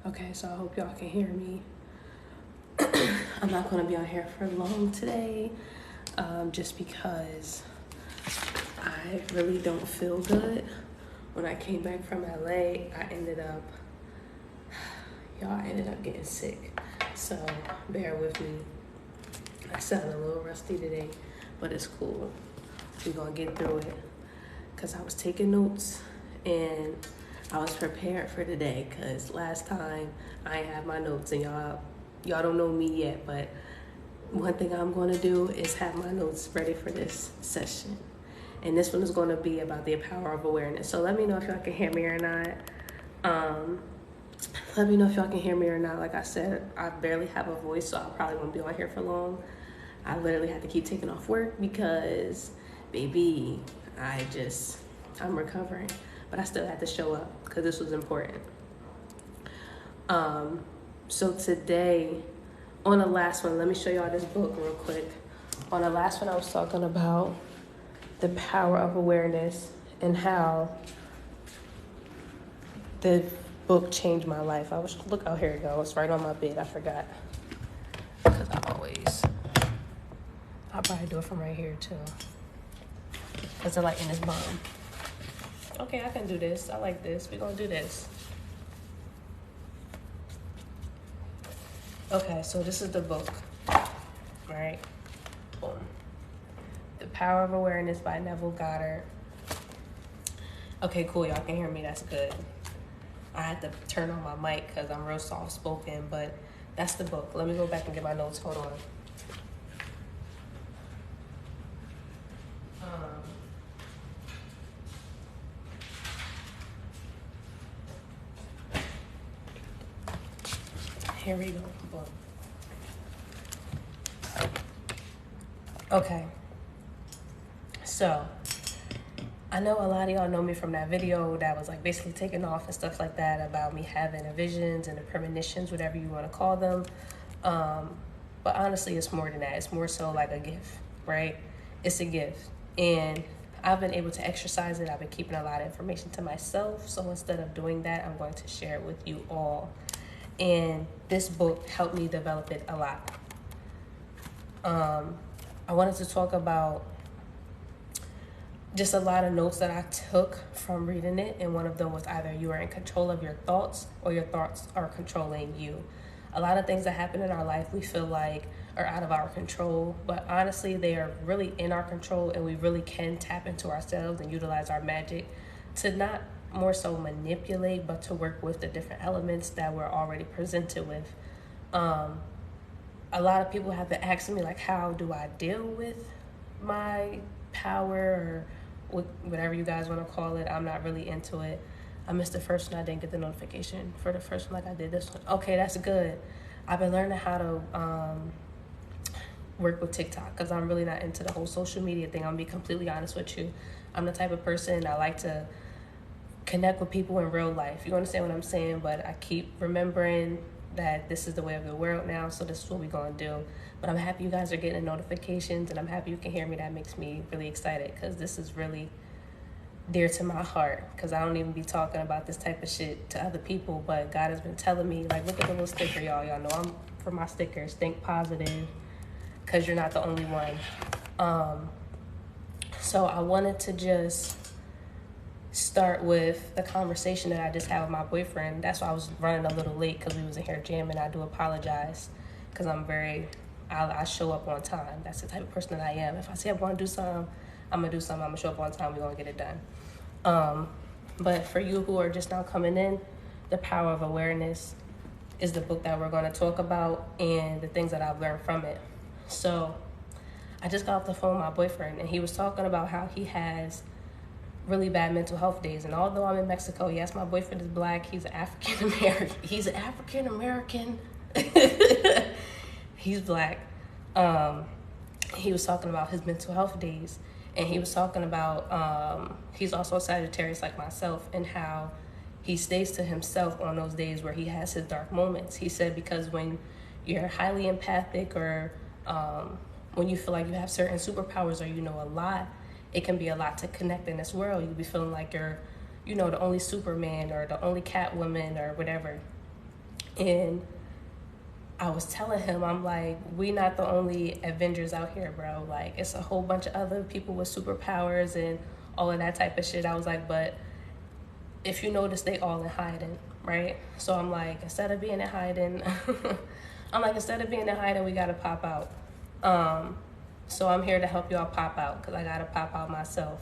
Okay, so I hope y'all can hear me. I'm not going to be on here for long today, just because I really don't feel good. When I came back from LA, I ended up getting sick. So bear with me. I sound a little rusty today, but it's cool. We're going to get through it. Because I was taking notes and I was prepared for today, because last time I ain't have my notes, and y'all don't know me yet, but one thing I'm going to do is have my notes ready for this session. And this one is going to be about the power of awareness. So let me know if y'all can hear me or not. Let me know if y'all can hear me or not. Like I said, I barely have a voice, so I probably won't be on here for long. I literally had to keep taking off work because, baby, I'm recovering. But I still had to show up because this was important. So today, on the last one, let me show y'all this book real quick. On the last one, I was talking about the power of awareness and how the book changed my life. Look out, here it goes. It's right on my bed. I forgot. Because I'll probably do it from right here too. Because the lighting is bomb. Okay, I can do this. I like this. We're going to do this. Okay, so this is the book. Right? Boom. The Power of Awareness by Neville Goddard. Okay, cool. Y'all can hear me. That's good. I had to turn on my mic because I'm real soft-spoken, but that's the book. Let me go back and get my notes. Hold on. Here we go. Boom. Okay. So, I know a lot of y'all know me from that video that was like basically taking off and stuff like that about me having the visions and the premonitions, whatever you want to call them. But honestly, it's more than that. It's more so like a gift, right? It's a gift. And I've been able to exercise it. I've been keeping a lot of information to myself. So instead of doing that, I'm going to share it with you all. And this book helped me develop it a lot. I wanted to talk about just a lot of notes that I took from reading it. And one of them was either you are in control of your thoughts or your thoughts are controlling you. A lot of things that happen in our life we feel like are out of our control, but honestly, they are really in our control, and we really can tap into ourselves and utilize our magic to not more so manipulate, but to work with the different elements that we're already presented with. A lot of people have been asking me, like, how do I deal with my power, or whatever you guys want to call it. I'm not really into it. I missed the first one. I didn't get the notification for the first one like I did this one. Okay, that's good. I've been learning how to work with TikTok because I'm really not into the whole social media thing. I'm going to be completely honest with you. I'm the type of person, I like to connect with people in real life. You understand what I'm saying? But I keep remembering that this is the way of the world now, so this is what we're going to do. But I'm happy you guys are getting notifications, and I'm happy you can hear me. That makes me really excited because this is really dear to my heart, because I don't even be talking about this type of shit to other people, but God has been telling me, like, look at the little sticker, y'all. Y'all know I'm for my stickers. Think positive, because you're not the only one. So I wanted to just start with the conversation that I just had with my boyfriend. That's why I was running a little late, because we was in here jamming. I do apologize, because I show up on time. That's the type of person that I am. If I say I'm going to do something, I'm going to do something. I'm going to show up on time. We're going to get it done. But for you who are just now coming in, The Power of Awareness is the book that we're going to talk about and the things that I've learned from it. So I just got off the phone with my boyfriend, and he was talking about how he has really bad mental health days. And although I'm in Mexico, yes, my boyfriend is black. He's African American. He's African American. He's black. He was talking about his mental health days, and he was talking about he's also a Sagittarius like myself, and how he stays to himself on those days where he has his dark moments. He said because when you're highly empathic, or when you feel like you have certain superpowers, or you know a lot, it can be a lot to connect in this world. You can be feeling like you're, the only Superman or the only Catwoman or whatever. And I was telling him, I'm like, we not the only Avengers out here, bro. Like, it's a whole bunch of other people with superpowers and all of that type of shit. I was like, but if you notice, they all in hiding, right? So I'm like, instead of being in hiding, we gotta pop out. So I'm here to help y'all pop out because I gotta pop out myself.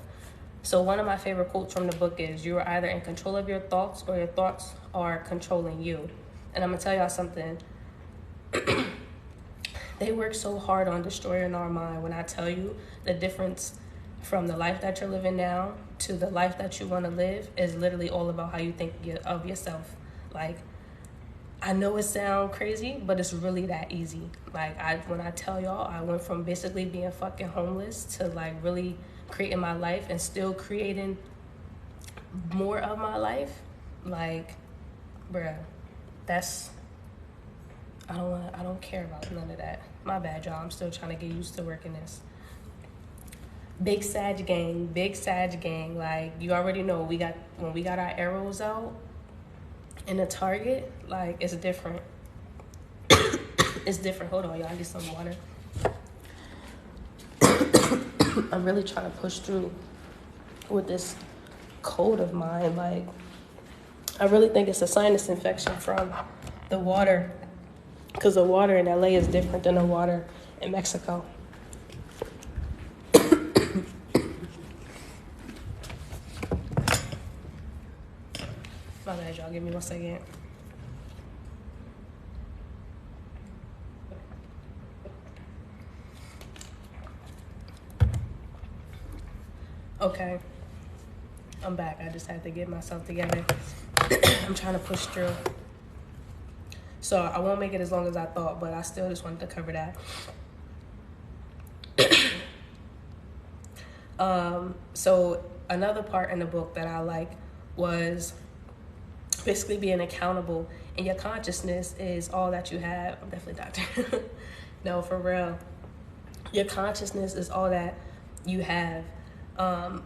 So one of my favorite quotes from the book is, you are either in control of your thoughts or your thoughts are controlling you. And I'm gonna tell y'all something. They work so hard on destroying our mind. When I tell you, the difference from the life that you're living now to the life that you want to live is literally all about how you think of yourself. Like, I know it sounds crazy, but it's really that easy. Like, when I tell y'all, I went from basically being fucking homeless to like really creating my life and still creating more of my life. Like, bruh, that's, I don't care about none of that. My bad, y'all. I'm still trying to get used to working this. Big Sag gang. Like, you already know, when we got our arrows out in the target, like, it's different. It's different. Hold on, y'all. I need some water. I'm really trying to push through with this cold of mine. Like, I really think it's a sinus infection from the water, because the water in LA is different than the water in Mexico. My bad, y'all. Give me 1 second. Okay. I'm back. I just had to get myself together. I'm trying to push through. So I won't make it as long as I thought, but I still just wanted to cover that. So another part in the book that I like was basically being accountable, and your consciousness is all that you have. I'm definitely doctor. No, for real. Your consciousness is all that you have. I'm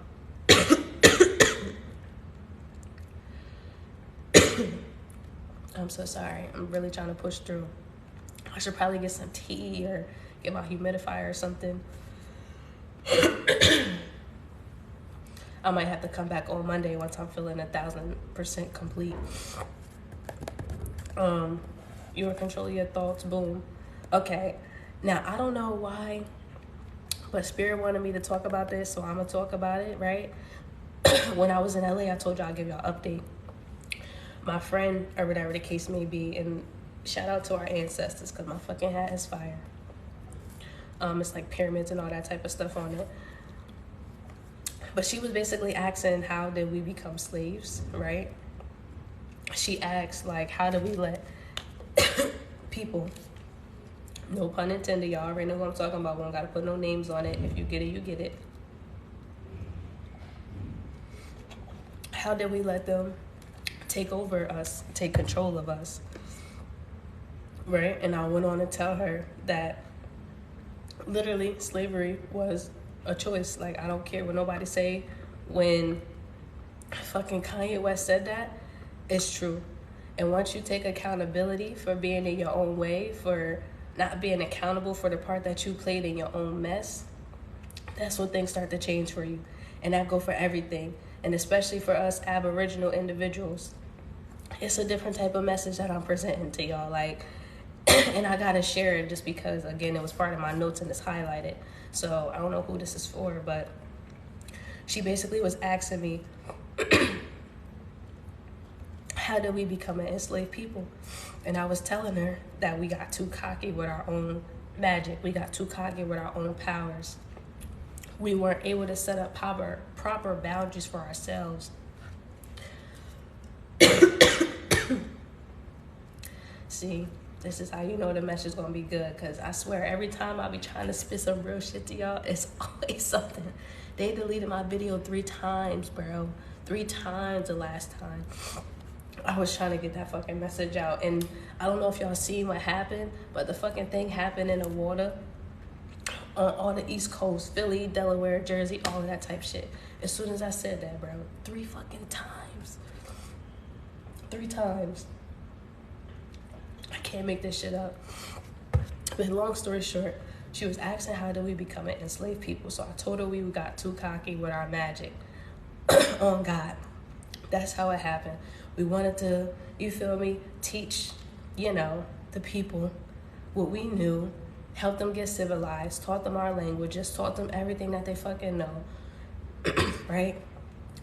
so sorry. I'm really trying to push through. I should probably get some tea or get my humidifier or something. I might have to come back on Monday once I'm feeling 1,000% complete. You are controlling your thoughts. Boom. Okay. Now, I don't know why, but Spirit wanted me to talk about this, so I'm going to talk about it, right? When I was in LA, I told y'all I'd give y'all an update. My friend, or whatever the case may be, and shout out to our ancestors, because my fucking hat is fire. It's like pyramids and all that type of stuff on it. But she was basically asking, how did we become slaves, right? She asked, like, how do we let people, no pun intended, y'all already know what I'm talking about, we don't gotta put no names on it. If you get it, you get it. How did we let them take over us, take control of us, right? And I went on to tell her that literally slavery was a choice. Like, I don't care what nobody say. When fucking Kanye West said that, it's true. And once you take accountability for being in your own way, for not being accountable for the part that you played in your own mess, that's when things start to change for you. And that go for everything. And especially for us Aboriginal individuals, it's a different type of message that I'm presenting to y'all. Like, and I gotta share it just because, again, it was part of my notes and it's highlighted. So I don't know who this is for, but she basically was asking me, how did we become an enslaved people? And I was telling her that we got too cocky with our own magic. We got too cocky with our own powers. We weren't able to set up proper boundaries for ourselves. See, this is how you know the message is going to be good, because I swear every time I be trying to spit some real shit to y'all, it's always something. They deleted my video 3 times, bro. 3 times the last time. I was trying to get that fucking message out, and I don't know if y'all seen what happened, but the fucking thing happened in the water on the East Coast, Philly, Delaware, Jersey, all of that type shit. As soon as I said that, bro, 3 fucking times. 3 times. can't make this shit up. But long story short, she was asking how do we become an enslaved people. So I told her we got too cocky with our magic on God. That's how it happened. We wanted to, you feel me, teach, the people what we knew, help them get civilized, taught them our languages, taught them everything that they fucking know, right?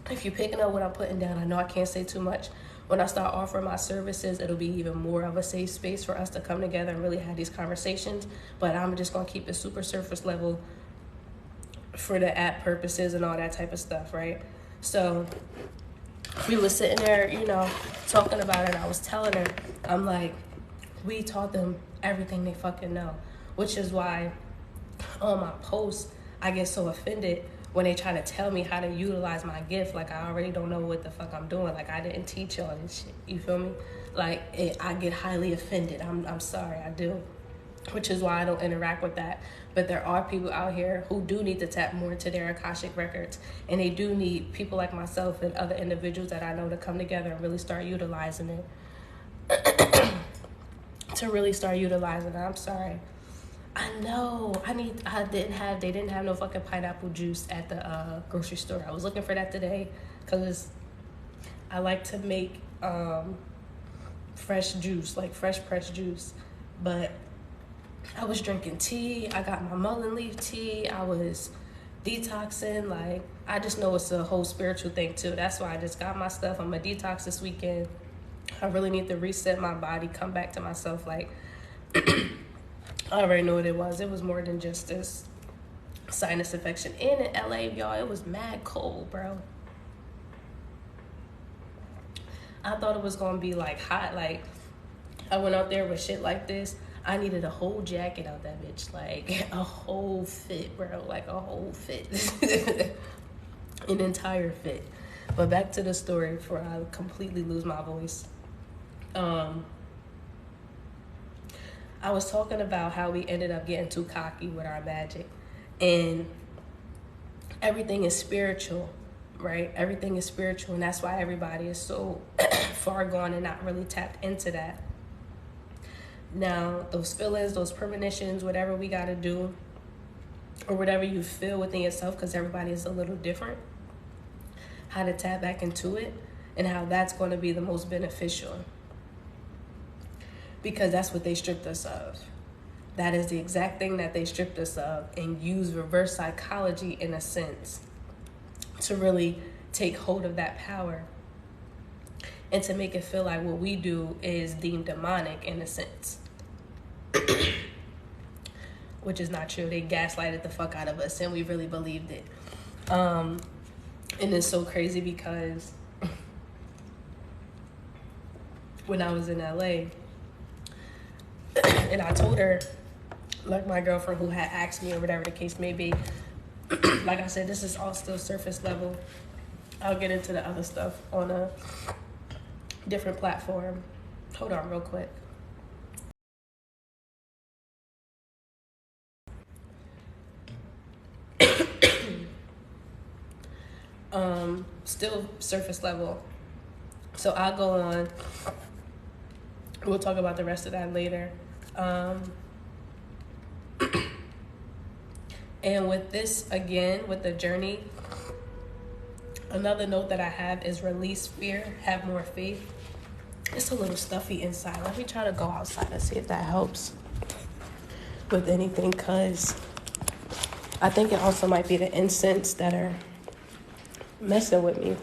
If you're picking up what I'm putting down, I know I can't say too much. When I start offering my services, it'll be even more of a safe space for us to come together and really have these conversations. But I'm just going to keep it super surface level for the app purposes and all that type of stuff, right? So we were sitting there, talking about it. I was telling her, I'm like, we taught them everything they fucking know, which is why on my posts, I get so offended when they try to tell me how to utilize my gift. Like, I already don't know what the fuck I'm doing. Like, I didn't teach y'all this shit. You feel me? Like, I get highly offended. I'm sorry, I do. Which is why I don't interact with that. But there are people out here who do need to tap more into their Akashic records. And they do need people like myself and other individuals that I know to come together and really start utilizing it. To really start utilizing it. I'm sorry. I know. They didn't have no fucking pineapple juice at the grocery store. I was looking for that today because I like to make fresh juice, like fresh pressed juice. But I was drinking tea. I got my mullein leaf tea. I was detoxing. Like, I just know it's a whole spiritual thing too. That's why I just got my stuff. I'm a detox this weekend. I really need to reset my body, come back to myself. Like, I already know what it was. It was more than just this sinus infection. And in LA, y'all, it was mad cold, bro. I thought it was going to be, like, hot. Like, I went out there with shit like this. I needed a whole jacket out that bitch. Like, a whole fit, bro. Like, a whole fit. An entire fit. But back to the story before I completely lose my voice. I was talking about how we ended up getting too cocky with our magic. And everything is spiritual, right? Everything is spiritual. And that's why everybody is so far gone and not really tapped into that. Now, those feelings, those premonitions, whatever we got to do, or whatever you feel within yourself, because everybody is a little different, how to tap back into it and how that's going to be the most beneficial. Because that's what they stripped us of. That is the exact thing that they stripped us of, and use reverse psychology in a sense to really take hold of that power and to make it feel like what we do is deemed demonic in a sense. Which is not true. They gaslighted the fuck out of us and we really believed it. And it's so crazy because when I was in LA, and I told her, like my girlfriend who had asked me or whatever the case may be, like I said, this is all still surface level. I'll get into the other stuff on a different platform. Hold on real quick. Still surface level. So I'll go on. We'll talk about the rest of that later. And with this, again, with the journey, another note that I have is release fear, have more faith. It's a little stuffy inside. Let me try to go outside and see if that helps with anything, because I think it also might be the incense that are messing with me.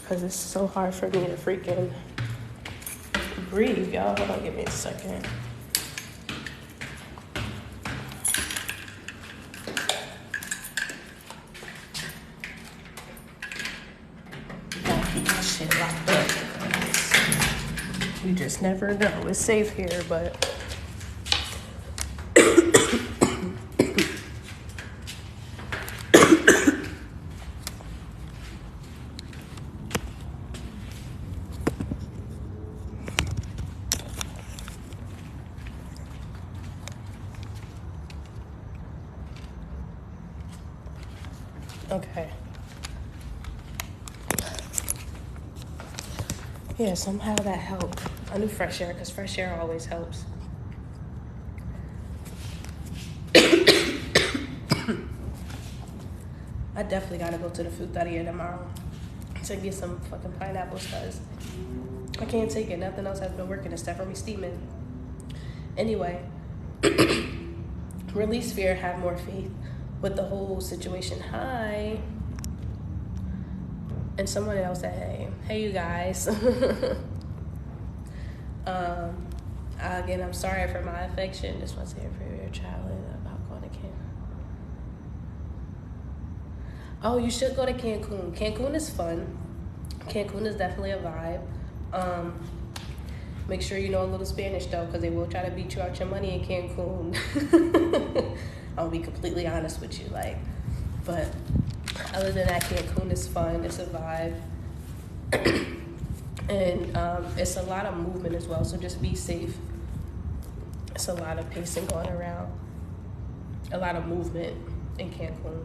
Because it's so hard for me to freaking breathe, y'all. Hold on, give me a second. Gotta keep my shit locked up because you just never know. It's safe here, but okay. Yeah, somehow that helped. I knew fresh air, because fresh air always helps. I definitely gotta go to the fruteria tomorrow to get some fucking pineapples, because I can't take it. Nothing else has been working except for me steaming. Anyway, release fear, have more faith with the whole situation. Hi. And someone else said, hey you guys. Again, I'm sorry for my affection. Just want to say for your child about going to Cancun. Oh, you should go to Cancun. Cancun is fun. Cancun is definitely a vibe. Make sure you know a little Spanish though, because they will try to beat you out your money in Cancun. I'll be completely honest with you, but other than that, Cancun is fun. It's a vibe. And it's a lot of movement as well, so just be safe. It's a lot of pacing going around, a lot of movement in Cancun.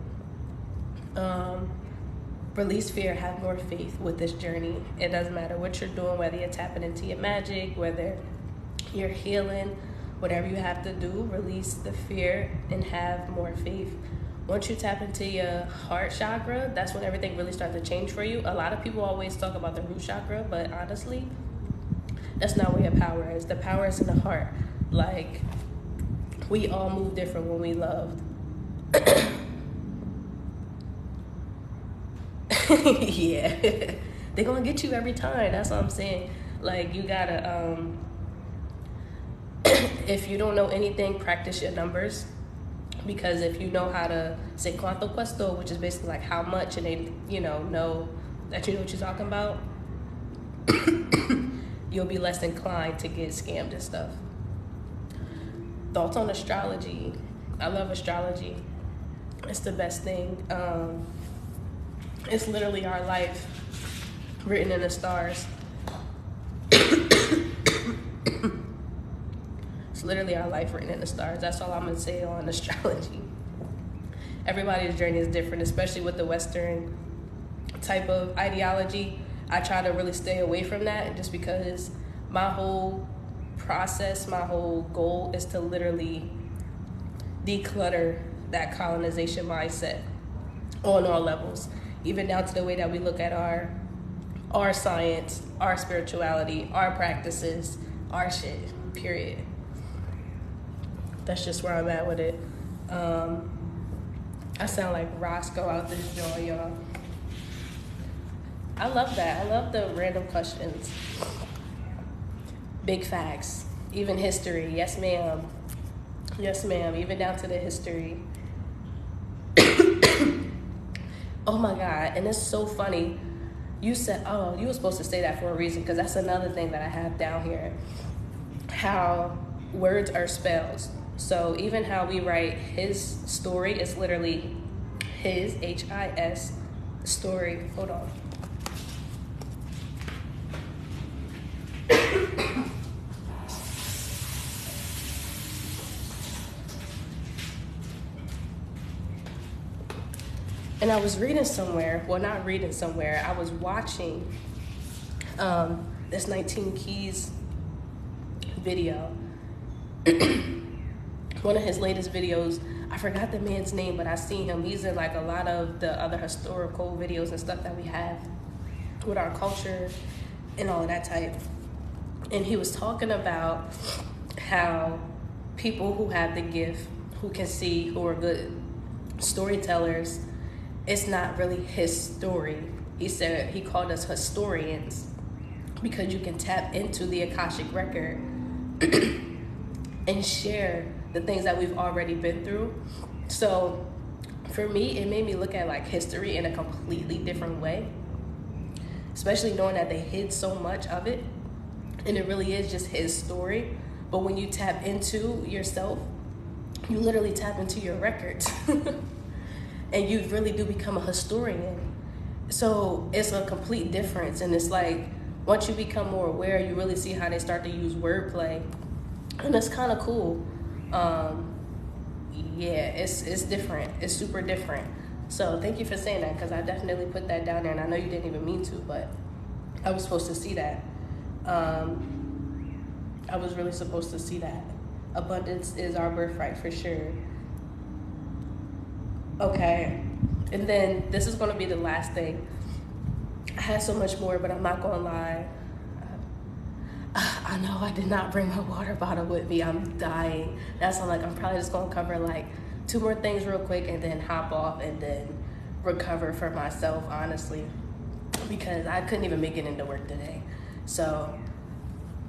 Release fear, have more faith with this journey. It doesn't matter what you're doing, whether you're tapping into your magic, whether you're healing, whatever you have to do, release the fear and have more faith. Once you tap into your heart chakra, that's when everything really starts to change for you. A lot of people always talk about the root chakra, but honestly, that's not where your power is. The power is in the heart. We all move different when we love. Yeah. They're gonna get you every time. That's what I'm saying. You gotta, if you don't know anything, practice your numbers. Because if you know how to say cuánto cuesta, which is basically how much, and they, know that you know what you're talking about, you'll be less inclined to get scammed and stuff. Thoughts on astrology? I love astrology. It's the best thing. It's literally our life written in the stars. It's literally our life written in the stars. That's all I'm going to say on astrology. Everybody's journey is different, especially with the Western type of ideology. I try to really stay away from that just because my whole process, my whole goal is to literally declutter that colonization mindset on all levels, even down to the way that we look at our science, our spirituality, our practices, our shit, period. That's just where I'm at with it. I sound like Roscoe out this joint, y'all. I love that. I love the random questions. Big facts. Even history. Yes, ma'am. Yes, ma'am. Even down to the history. Oh my God. And it's so funny. You said, oh, you were supposed to say that for a reason, because that's another thing that I have down here. How words are spells. So even how we write his story is literally his, H-I-S, story. Hold on. And I was reading somewhere, well, not reading somewhere, I was watching this 19 Keys video. One of his latest videos, I forgot the man's name, but I seen him. He's in a lot of the other historical videos and stuff that we have with our culture and all of that type. And he was talking about how people who have the gift, who can see, who are good storytellers, it's not really his story. He said he called us historians because you can tap into the Akashic record and share the things that we've already been through. So for me, it made me look at history in a completely different way, especially knowing that they hid so much of it and it really is just his story. But when you tap into yourself, you literally tap into your records and you really do become a historian. So it's a complete difference. And it's once you become more aware, you really see how they start to use wordplay, and that's kind of cool. Yeah, it's different. It's super different. So thank you for saying that, because I definitely put that down there, and I know you didn't even mean to, but I was supposed to see that. I was really supposed to see that. Abundance is our birthright for sure. Okay, and then this is going to be the last thing. I had so much more, but I'm not going to lie. I know I did not bring my water bottle with me. I'm dying. That's why I'm probably just going to cover like 2 more things real quick and then hop off and then recover for myself, honestly, because I couldn't even make it into work today. So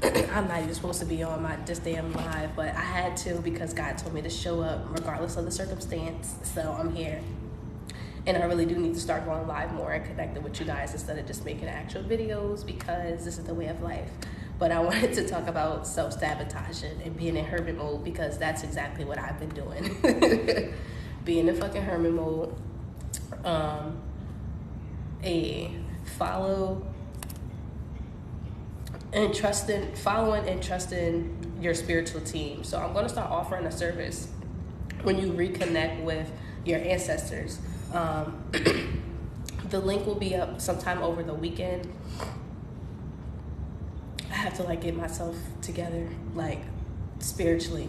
I'm not even supposed to be on this damn live, but I had to because God told me to show up regardless of the circumstance. So I'm here. And I really do need to start going live more and connecting with you guys instead of just making actual videos, because this is the way of life. But I wanted to talk about self-sabotaging and being in hermit mode, because that's exactly what I've been doing. Being in fucking hermit mode. Following and trusting your spiritual team. So I'm going to start offering a service when you reconnect with your ancestors. The link will be up sometime over the weekend. I have to get myself together, spiritually.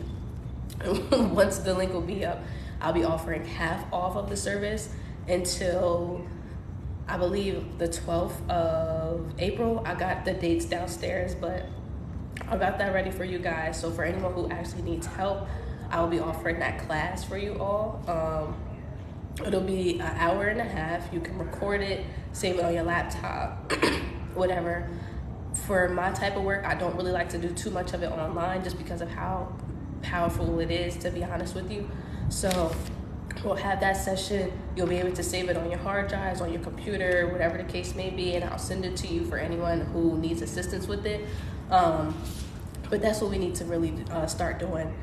Once the link will be up, I'll be offering half off of the service until I believe the 12th of April. I got the dates downstairs, but I got that ready for you guys. So for anyone who actually needs help, I'll be offering that class for you all. It'll be an hour and a half. You can record it, save it on your laptop, whatever. For my type of work, I don't really like to do too much of it online just because of how powerful it is, to be honest with you. So we'll have that session. You'll be able to save it on your hard drives, on your computer, whatever the case may be, and I'll send it to you for anyone who needs assistance with it. But that's what we need to really start doing.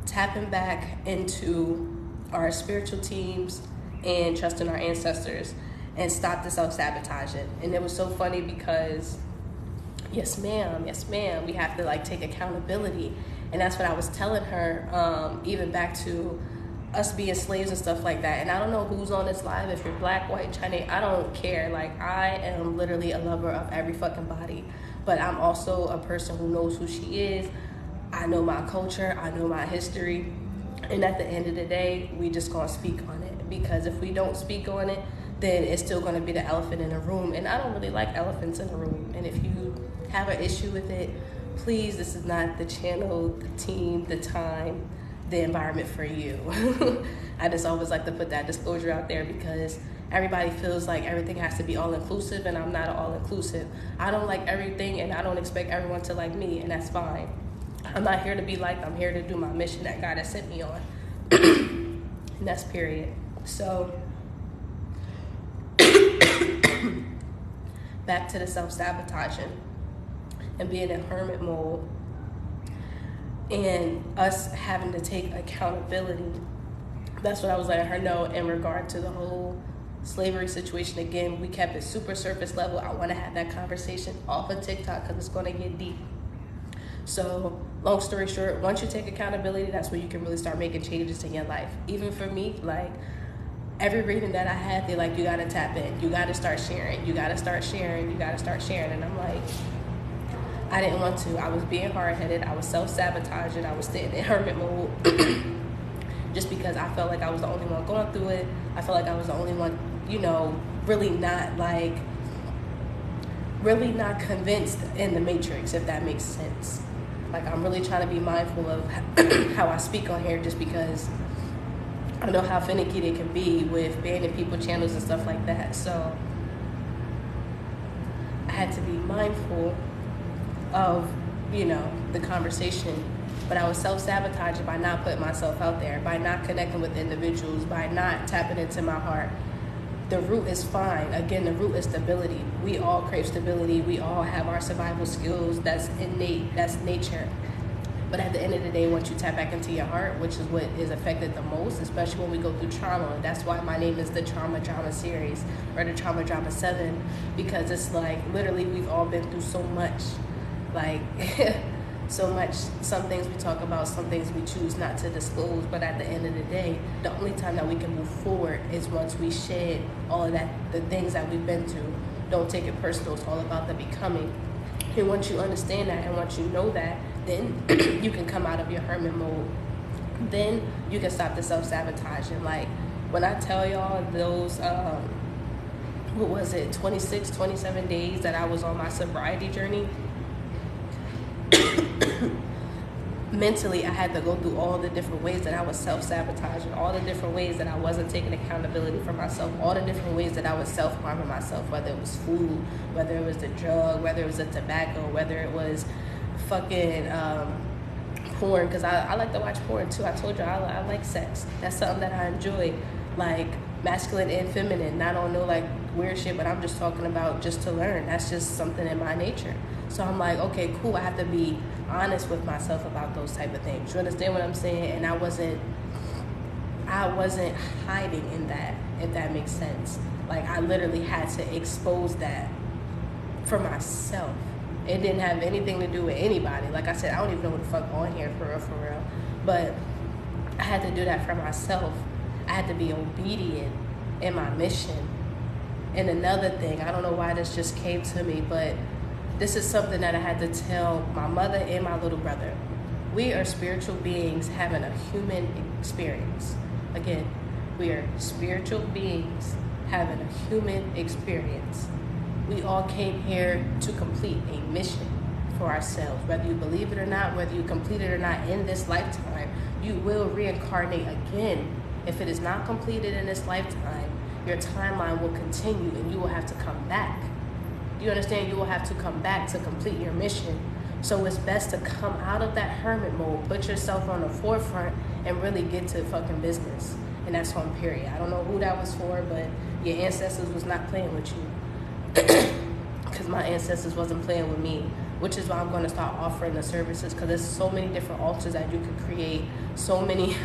Tapping back into our spiritual teams and trusting our ancestors, and stop the self-sabotaging. And it was so funny because yes ma'am, we have to take accountability. And that's what I was telling her, even back to us being slaves and stuff like that. And I don't know who's on this live, if you're black, white, Chinese, I don't care. I am literally a lover of every fucking body, but I'm also a person who knows who she is. I know my culture, I know my history, and at the end of the day, we just gonna speak on it, because if we don't speak on it, then it's still gonna be the elephant in the room, and I don't really like elephants in the room. And if you have an issue with it, please, this is not the channel, the team, the time, the environment for you. I just always like to put that disclosure out there, because everybody feels like everything has to be all-inclusive, and I'm not all-inclusive. I don't like everything, and I don't expect everyone to like me, and that's fine. I'm not here to be liked. I'm here to do my mission that God has sent me on. And that's period. So back to the self-sabotaging and being in hermit mode, and us having to take accountability. That's what I was letting her know in regard to the whole slavery situation. Again, we kept it super surface level. I want to have that conversation off of TikTok because it's going to get deep. So long story short, once you take accountability, that's when you can really start making changes in your life. Even for me, every reading that I had, they're you got to tap in. You got to start sharing. You got to start sharing. You got to start sharing. And I'm I didn't want to. I was being hard-headed. I was self-sabotaging. I was sitting in hermit mode just because I felt like I was the only one going through it. I felt like I was the only one, really not convinced in the matrix, if that makes sense. I'm really trying to be mindful of how I speak on here, just because I know how finicky they can be with banning people channels and stuff like that. So I had to be mindful of, the conversation. But I was self-sabotaging by not putting myself out there, by not connecting with individuals, by not tapping into my heart. The root is fine. Again, the root is stability. We all crave stability. We all have our survival skills. That's innate. That's nature. But at the end of the day, once you tap back into your heart, which is what is affected the most, especially when we go through trauma, and that's why my name is the Trauma Drama Series, or the Trauma Drama 7, because it's literally we've all been through so much. So much. Some things we talk about, some things we choose not to disclose, but at the end of the day, the only time that we can move forward is once we shed all of that, the things that we've been through. Don't take it personal. It's all about the becoming. And once you understand that and once you know that, then you can come out of your hermit mode. Then you can stop the self-sabotaging. Like when I tell y'all those, what was it, 26, 27 days that I was on my sobriety journey, mentally I had to go through all the different ways that I was self-sabotaging, all the different ways that I wasn't taking accountability for myself, all the different ways that I was self-harming myself, whether it was food, whether it was the drug, whether it was the tobacco, whether it was fucking porn, because I like to watch porn too. I told you I like sex. That's something that I enjoy, like masculine and feminine. I don't know like weird shit, but I'm just talking about just to learn. That's just something in my nature. So I'm like, okay, cool. I have to be honest with myself about those type of things. You understand what I'm saying? And I wasn't hiding in that, if that makes sense. Like I literally had to expose that for myself. It didn't have anything to do with anybody. Like I said, I don't even know what the fuck on here for real. But I had to do that for myself. I had to be obedient in my mission. And another thing, I don't know why this just came to me, but this is something that I had to tell my mother and my little brother. We are spiritual beings having a human experience. Again, we are spiritual beings having a human experience. We all came here to complete a mission for ourselves. Whether you believe it or not, whether you complete it or not in this lifetime, you will reincarnate again. If it is not completed in this lifetime, your timeline will continue and you will have to come back. Do you understand? You will have to come back to complete your mission. So it's best to come out of that hermit mode, put yourself on the forefront, and really get to fucking business. And that's on period. I don't know who that was for, but your ancestors was not playing with you. Because my ancestors wasn't playing with me, which is why I'm going to start offering the services, because there's so many different altars that you could create, so many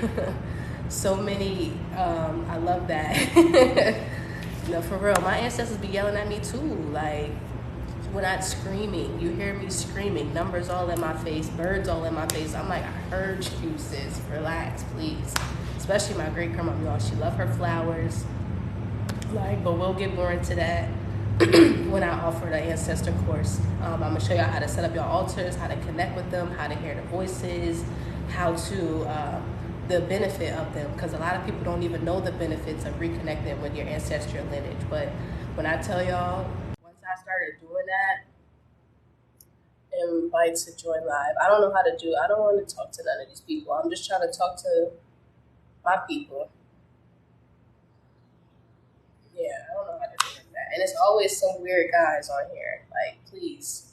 I love that. No, for real, my ancestors be yelling at me too, like we're not screaming, you hear me screaming, numbers all in my face, birds all in my face. I'm like, I heard you, sis, relax please. Especially my great grandma, y'all, she loved her flowers, like, but we'll get more into that when I offer the ancestor course. I'm gonna show y'all how to set up your altars, how to connect with them, how to hear their voices, how to the benefit of them, because a lot of people don't even know the benefits of reconnecting with your ancestral lineage. But when I tell y'all, once I started doing that, invite to join live. I don't know how to do. I don't want to talk to none of these people. I'm just trying to talk to my people. Yeah, I don't know how to do that. And it's always some weird guys on here. Like, please,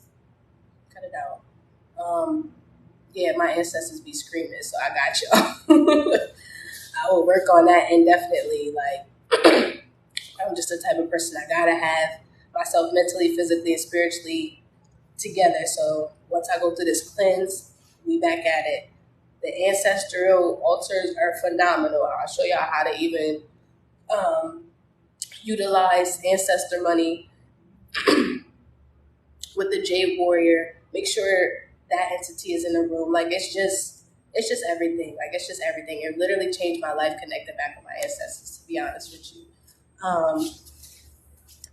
cut it out. Yeah, my ancestors be screaming, so I got y'all. I will work on that indefinitely. Like, I'm just the type of person I gotta have myself mentally, physically, and spiritually together. So once I go through this cleanse, we back at it. The ancestral altars are phenomenal. I'll show y'all how to even utilize ancestor money with the Jade Warrior. Make sure that entity is in the room. Like, it's just everything. Like, it's just everything. It literally changed my life, connected back with my ancestors, to be honest with you.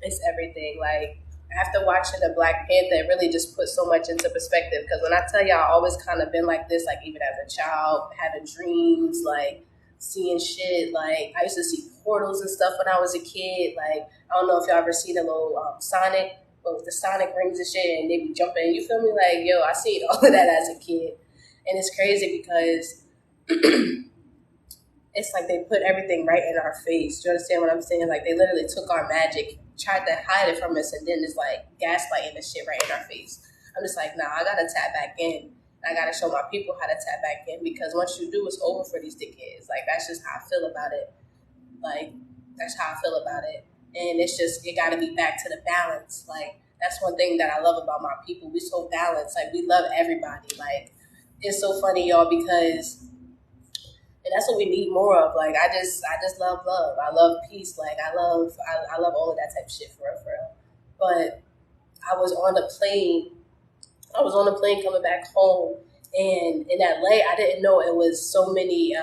It's everything. Like, after watching the Black Panther, it really just put so much into perspective. Because when I tell y'all, I always kind of been like this, like even as a child, having dreams, like seeing shit. Like, I used to see portals and stuff when I was a kid. Like, I don't know if y'all ever seen the little Sonic, but with the Sonic rings and shit, and they be jumping. You feel me? Like, yo, I seen all of that as a kid. And it's crazy because it's like they put everything right in our face. Do you understand what I'm saying? Like, they literally took our magic, tried to hide it from us, and then it's like gaslighting the shit right in our face. I'm just like, nah, I gotta tap back in. I gotta show my people how to tap back in, because once you do, it's over for these dickheads. Like, that's just how I feel about it. Like, that's how I feel about it. And it's just, it gotta be back to the balance. Like, that's one thing that I love about my people. We so balanced. Like, we love everybody. Like, it's so funny, y'all, because, and that's what we need more of. Like, I just love love. I love peace. Like, I love all of that type of shit, for real. But I was on a plane coming back home, and in LA, I didn't know it was so many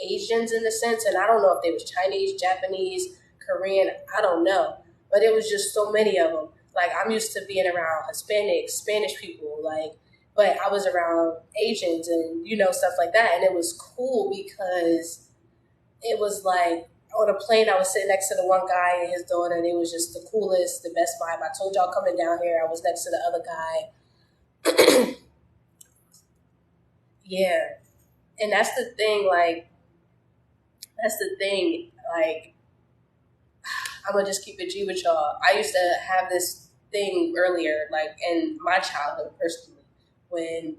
Asians in a sense, and I don't know if they was Chinese, Japanese, Korean, I don't know, but it was just so many of them. Like, I'm used to being around Hispanics, Spanish people, like, but I was around Asians and, stuff like that. And it was cool because it was like on a plane, I was sitting next to the one guy and his daughter, and it was just the coolest, the best vibe. I told y'all coming down here, I was next to the other guy. Yeah. And that's the thing, like, I'm gonna just keep it G with y'all. I used to have this thing earlier, like in my childhood, personally, when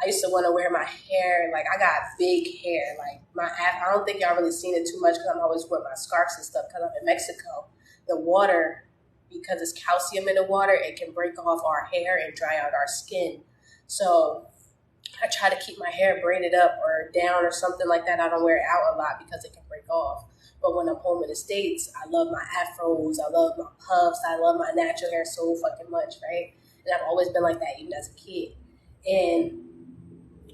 I used to want to wear my hair. Like, I got big hair. Like, I don't think y'all really seen it too much because I'm always wearing my scarves and stuff because I'm in Mexico. The water, because it's calcium in the water, it can break off our hair and dry out our skin. So I try to keep my hair braided up or down or something like that. I don't wear it out a lot because it can break off. But when I'm home in the States, I love my afros, I love my puffs, I love my natural hair so fucking much, right? And I've always been like that even as a kid. And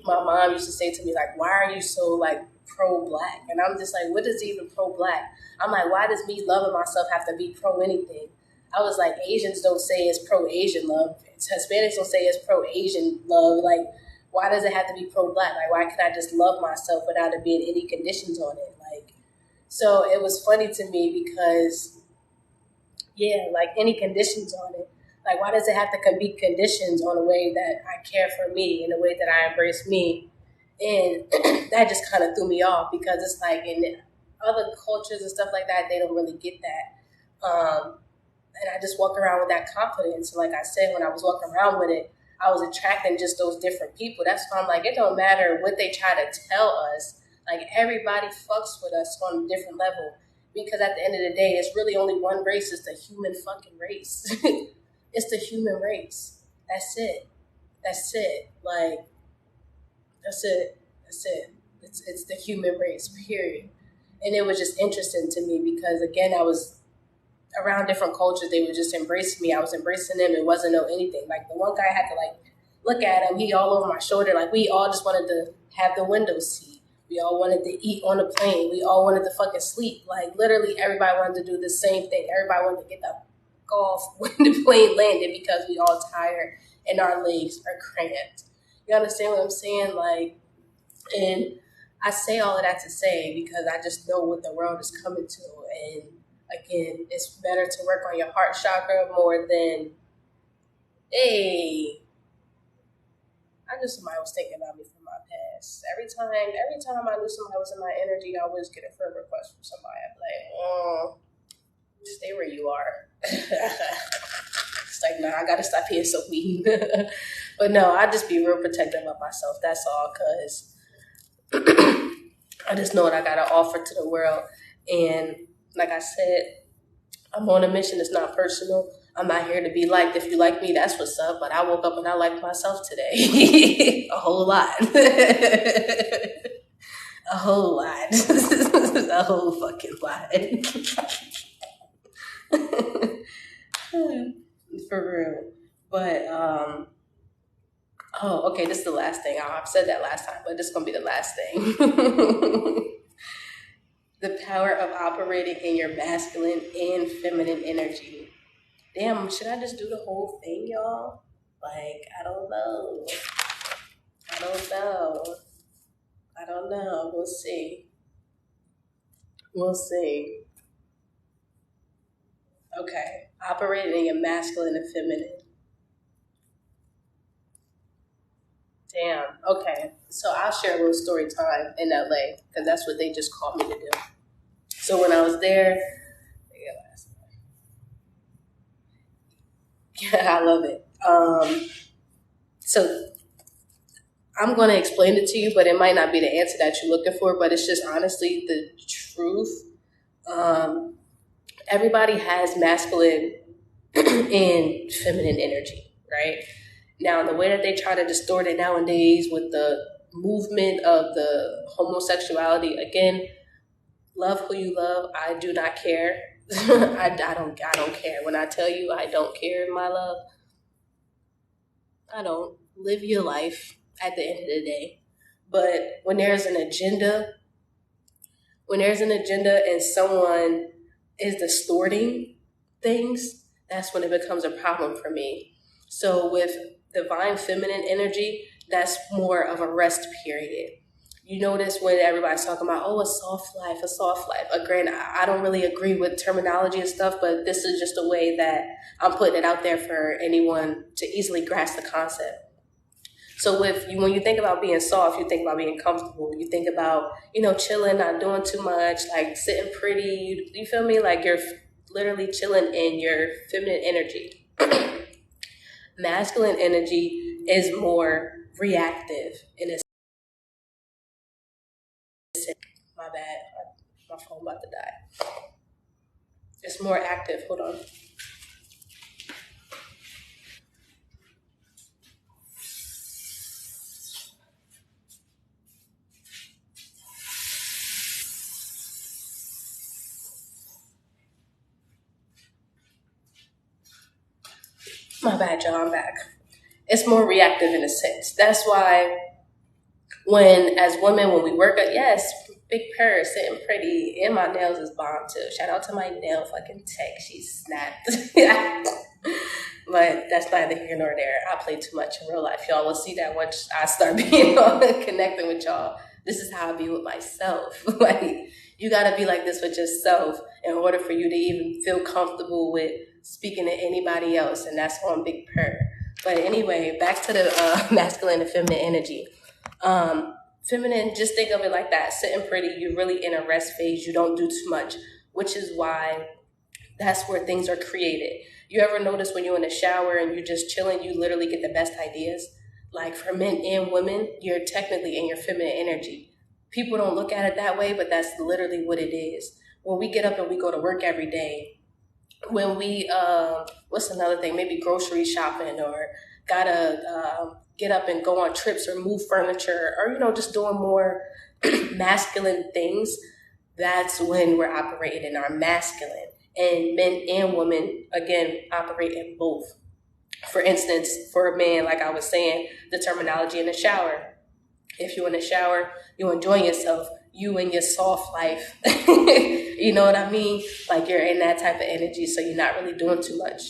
my mom used to say to me, like, why are you so, like, pro-black? And I'm just like, what is even pro-black? I'm like, why does me loving myself have to be pro-anything? I was like, Asians don't say it's pro-Asian love. Hispanics don't say it's pro-Asian love. Like, why does it have to be pro-black? Like, why can't I just love myself without it being any conditions on it? Like, so it was funny to me because, yeah, like, any conditions on it. Like, why does it have to be conditions on the way that I care for me and the way that I embrace me? And that just kind of threw me off because it's like in other cultures and stuff like that, they don't really get that. And I just walk around with that confidence. Like I said, when I was walking around with it, I was attracting just those different people. That's why I'm like, it don't matter what they try to tell us. Like, everybody fucks with us on a different level. Because at the end of the day, it's really only one race. It's the human fucking race. It's the human race. That's it. That's it. Like, that's it. That's it. It's the human race, period. And it was just interesting to me because, again, I was around different cultures. They were just embracing me. I was embracing them. It wasn't no anything. Like, the one guy I had to, like, look at him. He all over my shoulder. Like, we all just wanted to have the window seat. We all wanted to eat on the plane. We all wanted to fucking sleep. Like, literally everybody wanted to do the same thing. Everybody wanted to get the off when the plane landed because we all tired and our legs are cramped. You understand what I'm saying? Like, and I say all of that to say because I just know what the world is coming to. And again, it's better to work on your heart chakra more than, hey, I knew somebody was thinking about me from my past. Every time I knew somebody was in my energy, I always get a friend request from somebody. I'd be like, stay where you are. It's like, nah, I gotta stop being so mean. But no, I just be real protective of myself. That's all, because I just know what I gotta offer to the world. And like I said, I'm on a mission. It's not personal. I'm not here to be liked. If you like me, that's what's up. But I woke up and I liked myself today. A whole lot. A whole lot. A whole fucking lot. For real. But okay, this is the last thing. I've said that last time, but this is gonna be the last thing. The power of operating in your masculine and feminine energy. Damn, should I just do the whole thing, y'all? Like, I don't know. We'll see. Okay, operating in masculine and feminine. Damn. Okay, so I'll share a little story time in LA because that's what they just called me to do. So when I was there, yeah, I love it. So I'm going to explain it to you, but it might not be the answer that you're looking for, but it's just honestly the truth. Everybody has masculine and feminine energy, right? Now, the way that they try to distort it nowadays with the movement of the homosexuality, again, love who you love. I do not care. I don't care. When I tell you I don't care, my love, I don't. Live your life at the end of the day. But when there's an agenda and someone is distorting things, that's when it becomes a problem for me. So with divine feminine energy, that's more of a rest period. You notice when everybody's talking about, oh, a soft life, a soft life. Again, I don't really agree with terminology and stuff, but this is just a way that I'm putting it out there for anyone to easily grasp the concept. So when you think about being soft, you think about being comfortable. You think about, chilling, not doing too much, like sitting pretty. You feel me? Like you're literally chilling in your feminine energy. Masculine energy is more reactive in a sense. My bad. My phone about to die. It's more active. Hold on. My bad, y'all. I'm back. It's more reactive in a sense. That's why as women, when we work at, yes, big purse, sitting pretty, and my nails is bomb too. Shout out to my nail fucking tech. She snapped. But that's neither here nor there. I play too much in real life. Y'all will see that once I start being connecting with y'all. This is how I be with myself. Like, you gotta be like this with yourself in order for you to even feel comfortable with speaking to anybody else, and that's on big purr. But anyway, back to the masculine and feminine energy. Feminine, just think of it like that. Sitting pretty, you're really in a rest phase. You don't do too much, which is why that's where things are created. You ever notice when you're in the shower and you're just chilling, you literally get the best ideas? Like for men and women, you're technically in your feminine energy. People don't look at it that way, but that's literally what it is. When we get up and we go to work every day, when we, what's another thing? Maybe grocery shopping, or gotta get up and go on trips or move furniture, or, just doing more masculine things. That's when we're operating in our masculine. And men and women, again, operate in both. For instance, for a man, like I was saying, the terminology in the shower. If you're in the shower, you're enjoying yourself, you in your soft life. You know what I mean? Like you're in that type of energy, so you're not really doing too much.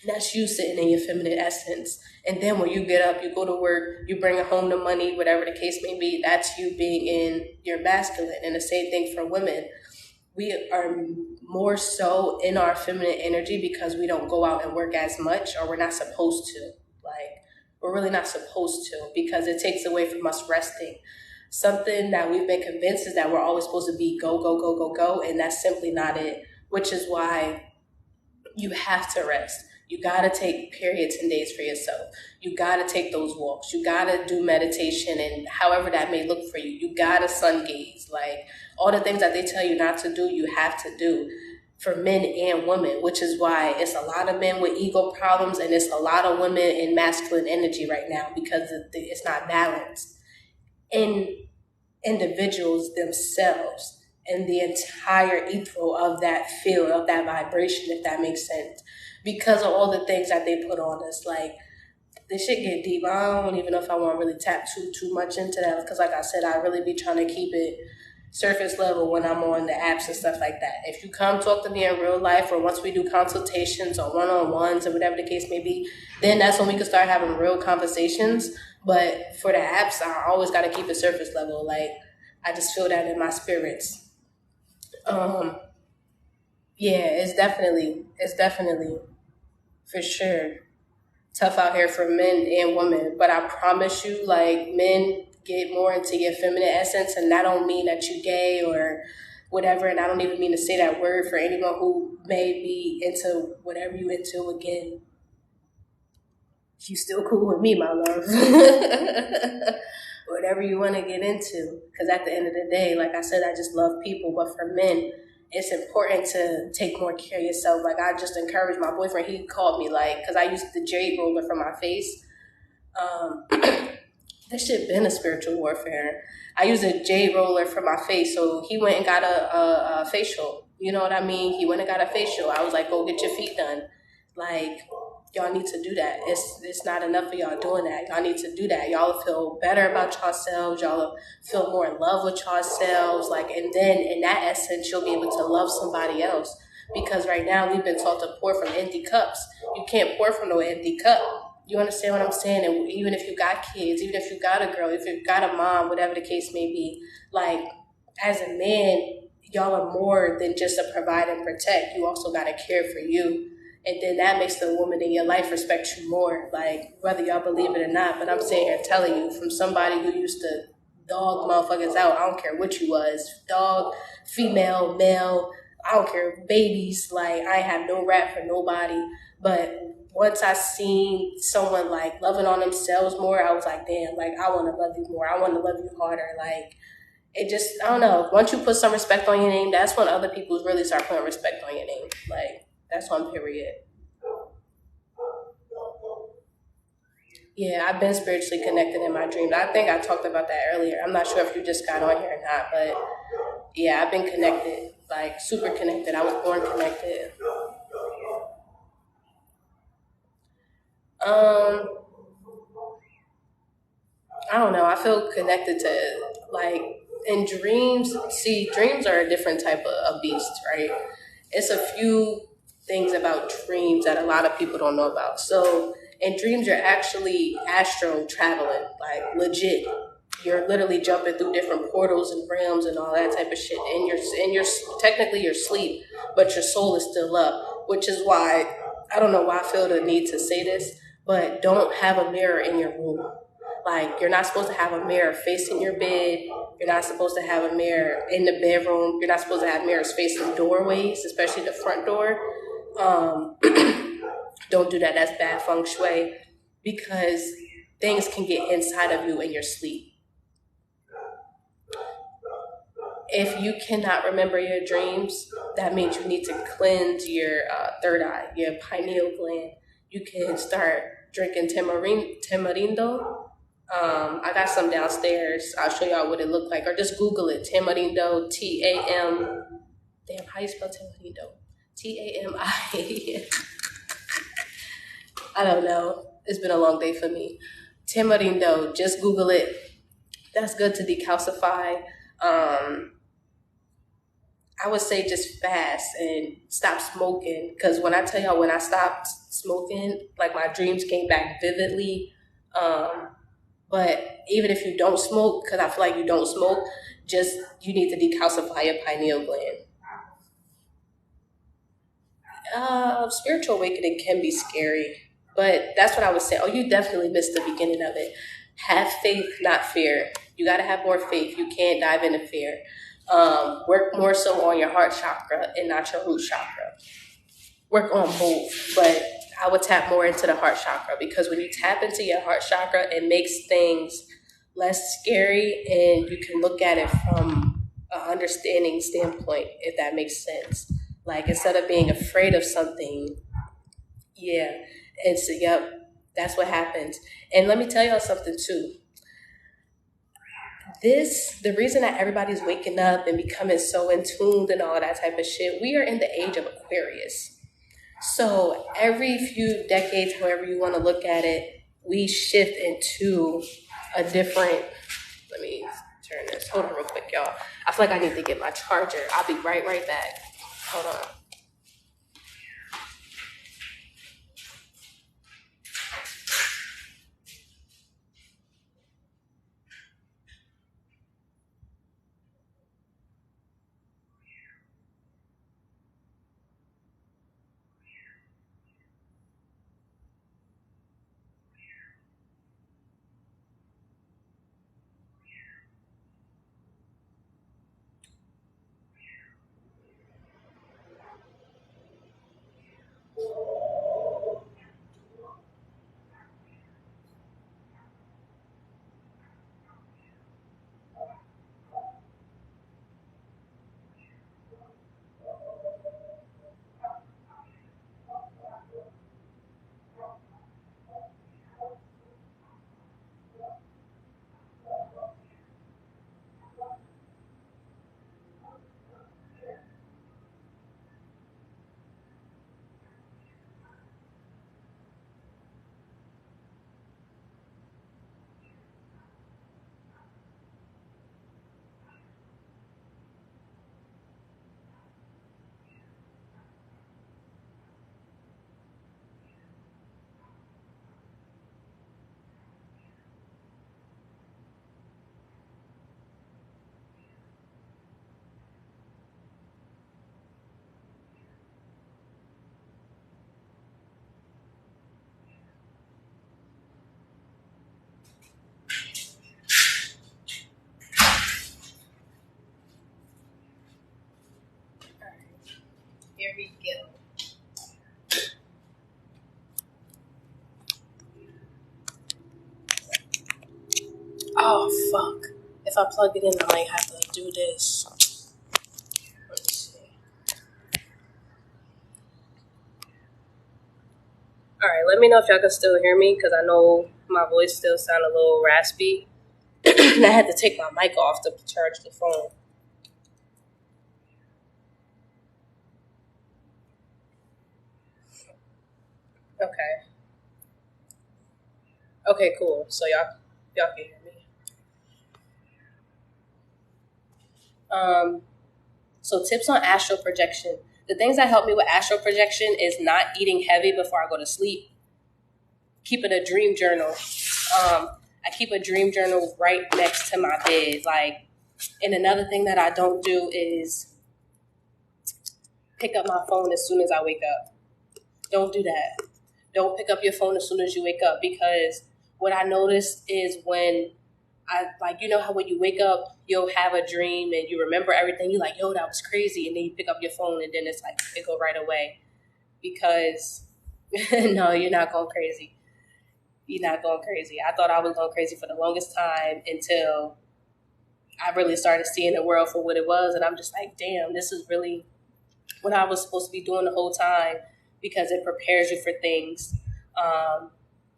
That's you sitting in your feminine essence. And then when you get up, you go to work, you bring home the money, whatever the case may be, that's you being in your masculine. And the same thing for women. We are more so in our feminine energy because we don't go out and work as much, or we're not supposed to. Like, we're really not supposed to, because it takes away from us resting. Something that we've been convinced is that we're always supposed to be go, go, go, go, go, and that's simply not it, which is why you have to rest. You got to take periods and days for yourself. You got to take those walks. You got to do meditation, and however that may look for you. You got to sun gaze. Like, all the things that they tell you not to do, you have to do, for men and women, which is why it's a lot of men with ego problems, and it's a lot of women in masculine energy right now, because it's not balanced in individuals themselves and the entire ethereal of that field, of that vibration, if that makes sense. Because of all the things that they put on us. Like, this shit get deep. I don't even know if I want to really tap too much into that, because like I said, I really be trying to keep it surface level when I'm on the apps and stuff like that. If you come talk to me in real life, or once we do consultations or one-on-ones or whatever the case may be, then that's when we can start having real conversations. But for the apps, I always got to keep it surface level. Like, I just feel that in my spirits. Yeah, it's definitely for sure tough out here for men and women. But I promise you, like, men get more into your feminine essence, and that don't mean that you gay or whatever. And I don't even mean to say that word for anyone who may be into whatever you into. Again, you still cool with me, my love. Whatever you want to get into, because at the end of the day, like I said, I just love people. But for men, it's important to take more care of yourself. Like, I just encourage my boyfriend. He called me, like, because I used the jade roller for my face. This shit been a spiritual warfare. I use a jade roller for my face, so he went and got a facial. You know what I mean? He went and got a facial. I was like, go get your feet done. Like, y'all need to do that. It's not enough of y'all doing that. Y'all need to do that. Y'all feel better about yourselves. Y'all feel more in love with yourselves. Like, and then in that essence, you'll be able to love somebody else. because right now we've been taught to pour from empty cups. You can't pour from no empty cup. You understand what I'm saying? And even if you got kids, even if you got a girl, if you got a mom, whatever the case may be, like, as a man, y'all are more than just a provide and protect. You also got to care for you. And then that makes the woman in your life respect you more, like, whether y'all believe it or not. But I'm sitting here telling you, from somebody who used to dog motherfuckers out, I don't care what you was, dog, female, male, I don't care, babies, like, I have no rap for nobody. But once I seen someone, like, loving on themselves more, I was like, damn, like, I want to love you more. I want to love you harder. Like, it just, I don't know. Once you put some respect on your name, that's when other people really start putting respect on your name. Like, that's on period. Yeah, I've been spiritually connected in my dreams. I think I talked about that earlier. I'm not sure if you just got on here or not, but yeah, I've been connected, like, super connected. I was born connected. Um, I don't know. I feel connected to, like, in dreams. See, dreams are a different type of beast, right? It's a few things about dreams that a lot of people don't know about. So in dreams, you're actually astral traveling, like, legit. You're literally jumping through different portals and realms and all that type of shit. And you're technically you're asleep, but your soul is still up. Which is why I don't know why I feel the need to say this, but don't have a mirror in your room. Like, you're not supposed to have a mirror facing your bed. You're not supposed to have a mirror in the bedroom. You're not supposed to have mirrors facing doorways, especially the front door. Um, don't do that. That's bad feng shui, because things can get inside of you in your sleep. If you cannot remember your dreams, that means you need to cleanse your third eye, your pineal gland. You can start drinking tamarindo. I got some downstairs. I'll show y'all what it looked like, or just Google it. Tamarindo, Tam. Damn, how you spell tamarindo? Tami. I don't know. It's been a long day for me. Tamarindo, just Google it. That's good to decalcify. I would say just fast and stop smoking. Because when I tell y'all, when I stopped smoking, like, my dreams came back vividly. But even if you don't smoke, because I feel like you don't smoke, just, you need to decalcify your pineal gland. Spiritual awakening can be scary, but that's what I would say. Oh, you definitely missed the beginning of it. Have faith, not fear. You got to have more faith. You can't dive into fear. Work more so on your heart chakra and not your root chakra. Work on both, but I would tap more into the heart chakra, because when you tap into your heart chakra, it makes things less scary, and you can look at it from an understanding standpoint, if that makes sense. Like, instead of being afraid of something, yeah, yep, that's what happens. And let me tell y'all something too. The reason that everybody's waking up and becoming so in tuned and all that type of shit, we are in the age of Aquarius. So every few decades, however you want to look at it, we shift into a different, let me turn this, hold on real quick, y'all. I feel like I need to get my charger. I'll be right back. Hold on. fuck. If I plug it in, I might have to do this. Let's see. All right, let me know if y'all can still hear me because I know my voice still sounds a little raspy. And I had to take my mic off to charge the phone. Okay. Okay, cool. So y'all can hear me. So tips on astral projection. The things that help me with astral projection is not eating heavy before I go to sleep. Keeping a dream journal. I keep a dream journal right next to my bed. And another thing that I don't do is pick up my phone as soon as I wake up. Don't do that. Don't pick up your phone as soon as you wake up, because what I noticed is when how when you wake up, you'll have a dream and you remember everything. You're like, yo, that was crazy. And then you pick up your phone and then it's like, it go right away. Because, no, you're not going crazy. You're not going crazy. I thought I was going crazy for the longest time until I really started seeing the world for what it was. And I'm just like, damn, this is really what I was supposed to be doing the whole time, because it prepares you for things.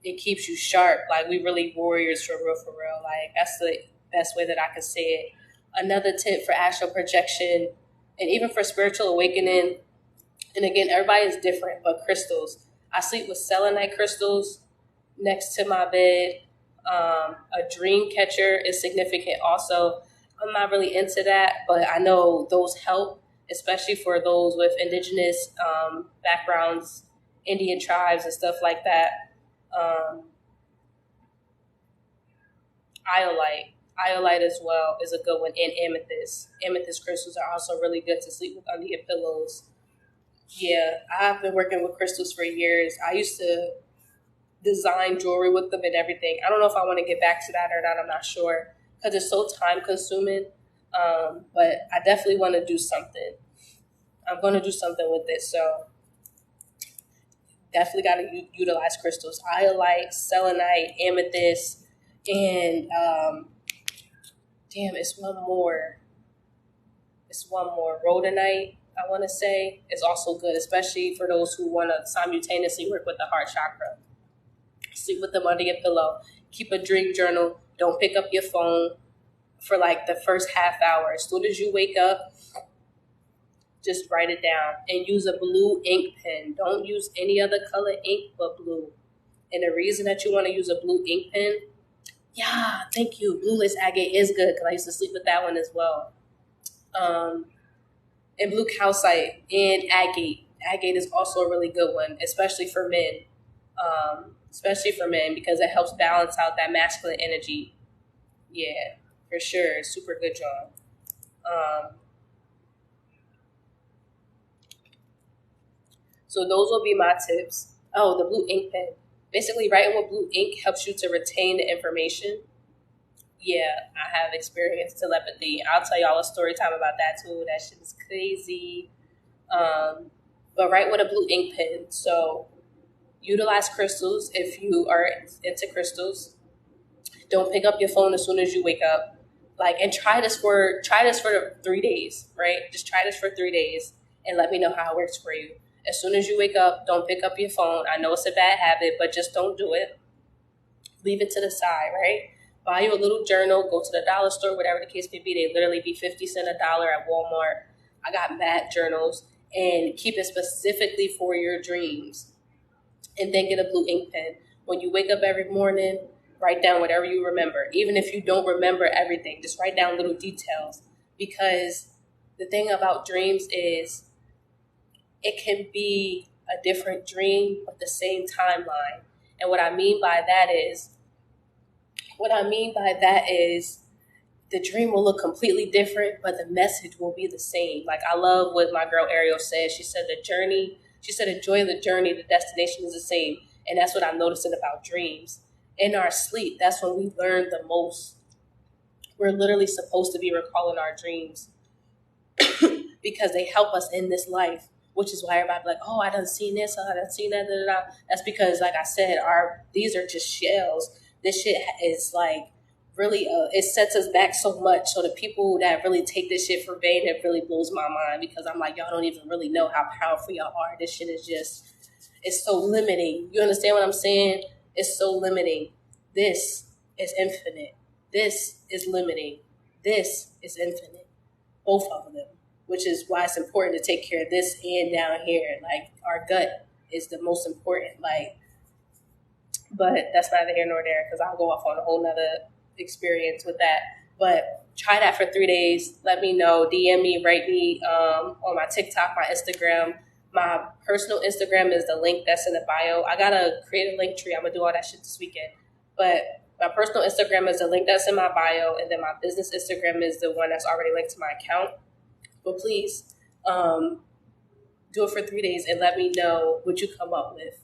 It keeps you sharp. Like, we really warriors for real, for real. Like, that's the best way that I could say it. Another tip for astral projection and even for spiritual awakening, and again, everybody is different, but crystals. I sleep with selenite crystals next to my bed. A dream catcher is significant also. I'm not really into that, but I know those help, especially for those with indigenous backgrounds, Indian tribes and stuff like that. Iolite as well is a good one, and amethyst crystals are also really good to sleep with under your pillows. Yeah, I've been working with crystals for years. I used to design jewelry with them and everything. I don't know if I want to get back to that or not. I'm not sure, because it's so time consuming. But I definitely want to do something. I'm going to do something with it. So definitely got to utilize crystals: iolite, selenite, amethyst, and it's one more. Rhodonite, I want to say, is also good, especially for those who want to simultaneously work with the heart chakra. Sleep with them under your pillow. Keep a dream journal. Don't pick up your phone for like the first half hour. As soon as you wake up, just write it down and use a blue ink pen. Don't use any other color ink but blue. And the reason that you want to use a blue ink pen, yeah, thank you. Blueless agate is good because I used to sleep with that one as well. And blue calcite and agate. Agate is also a really good one, especially for men. Because it helps balance out that masculine energy. Yeah, for sure. Super good, John. So those will be my tips. Oh, the blue ink pen. Basically, writing with blue ink helps you to retain the information. Yeah, I have experienced telepathy. I'll tell y'all a story time about that too. That shit is crazy. But write with a blue ink pen. So utilize crystals if you are into crystals. Don't pick up your phone as soon as you wake up. And try this for 3 days, right? Just try this for 3 days and let me know how it works for you. As soon as you wake up, don't pick up your phone. I know it's a bad habit, but just don't do it. Leave it to the side, right? Buy you a little journal, go to the dollar store, whatever the case may be. They literally be 50 cents a dollar at Walmart. I got mad journals, and keep it specifically for your dreams. And then get a blue ink pen. When you wake up every morning, write down whatever you remember. Even if you don't remember everything, just write down little details. Because the thing about dreams is it can be a different dream, but the same timeline. And what I mean by that is the dream will look completely different, but the message will be the same. Like, I love what my girl Ariel said. She said enjoy the journey, the destination is the same. And that's what I'm noticing about dreams. In our sleep, that's when we learn the most. We're literally supposed to be recalling our dreams because they help us in this life, which is why everybody be like, oh, I done seen this, I done seen that, da, da, da. That's because, like I said, these are just shells. This shit is like really it sets us back so much. So the people that really take this shit for vain, it really blows my mind, because I'm like, y'all don't even really know how powerful y'all are. This shit is just, it's so limiting. You understand what I'm saying? It's so limiting. This is infinite. This is limiting. This is infinite. Both of them. Which is why it's important to take care of this and down here. Like, our gut is the most important. Like, but that's neither here nor there, because I'll go off on a whole nother experience with that. But try that for 3 days. Let me know. DM me, write me on my TikTok, my Instagram. My personal Instagram is the link that's in the bio. I gotta create a link tree. I'm gonna do all that shit this weekend. But my personal Instagram is the link that's in my bio, and then my business Instagram is the one that's already linked to my account. But please, do it for 3 days and let me know what you come up with.